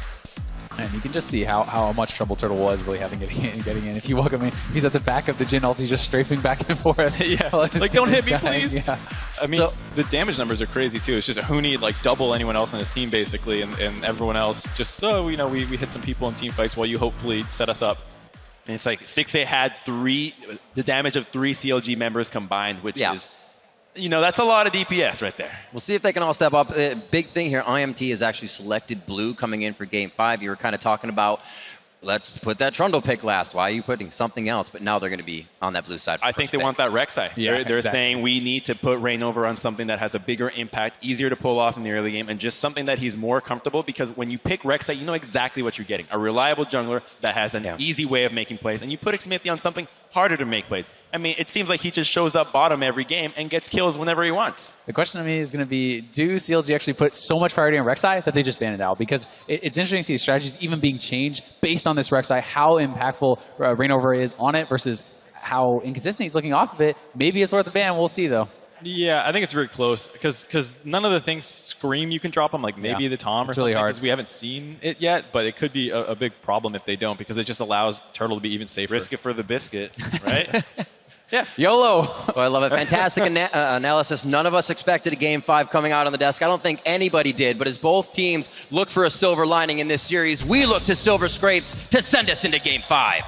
And you can just see how much trouble Turtle was really having getting in. If you look at me, he's at the back of the Jin ult, he's just strafing back and forth. Yeah, like don't hit me, dying. please. Yeah. I mean, the damage numbers are crazy too. It's just Huni like double anyone else on his team basically, and everyone else just we hit some people in team fights while you hopefully set us up. And it's like 6A had the damage of 3 CLG members combined, which is, that's a lot of DPS right there. We'll see if they can all step up. Big thing here, IMT has actually selected blue coming in for game 5. You were kind of talking about, let's put that Trundle pick last. Why are you putting something else? But now they're going to be on that blue side. I think they want that Rek'Sai. Yeah, they're exactly. saying we need to put Rainover on something that has a bigger impact, easier to pull off in the early game, and just something that he's more comfortable, because when you pick Rek'Sai, you know exactly what you're getting. A reliable jungler that has an easy way of making plays, and you put Xmithie on something harder to make plays. I mean, it seems like he just shows up bottom every game and gets kills whenever he wants. The question to me is going to be, do CLG actually put so much priority on Rek'Sai that they just ban it out? Because it's interesting to see strategies even being changed based on this Rek'Sai, how impactful Rainover is on it versus how inconsistent he's looking off of it. Maybe it's worth a ban. We'll see, though. Yeah, I think it's very close because none of the things scream you can drop them, like maybe the Tom or it's something. really hard. Because we haven't seen it yet, but it could be a big problem if they don't, because it just allows Turtle to be even safer. Risk it for the biscuit, right? Yeah. YOLO. Oh, I love it. Fantastic analysis. None of us expected a game 5 coming out on the desk. I don't think anybody did, but as both teams look for a silver lining in this series, we look to Silver Scrapes to send us into game 5.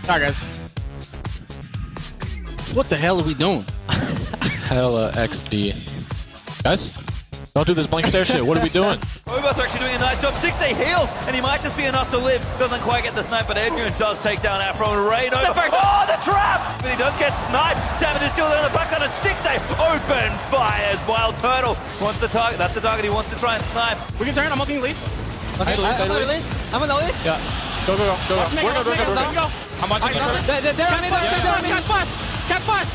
Alright, guys. What the hell are we doing? Hella XD. Guys, don't do this blink stare shit. What are we doing? Robots are actually doing a nice job. 6A heals, and he might just be enough to live. Doesn't quite get the snipe, but Adrian does take down Afro and Rainover. Oh, the trap! But he does get sniped. Damage is still on the back on it. 6A open fires. Wild Turtle wants the target. That's the target he wants to try and snipe. We can turn. I'm ulting Elise. Okay, I'm an Elise. Yeah. Go. We're go. I'm watching. Cat flash.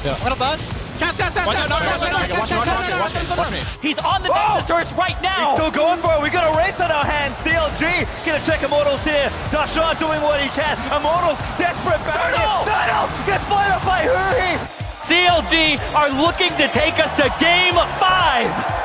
Yeah. What about? Cat. Watch me. He's on the Nexus turrets right now. He's still going for it. We got a race on our hands. CLG gonna check Immortals here. Dashan doing what he can. Immortals desperate back. Turtle gets blown up by Huhi. CLG are looking to take us to game 5.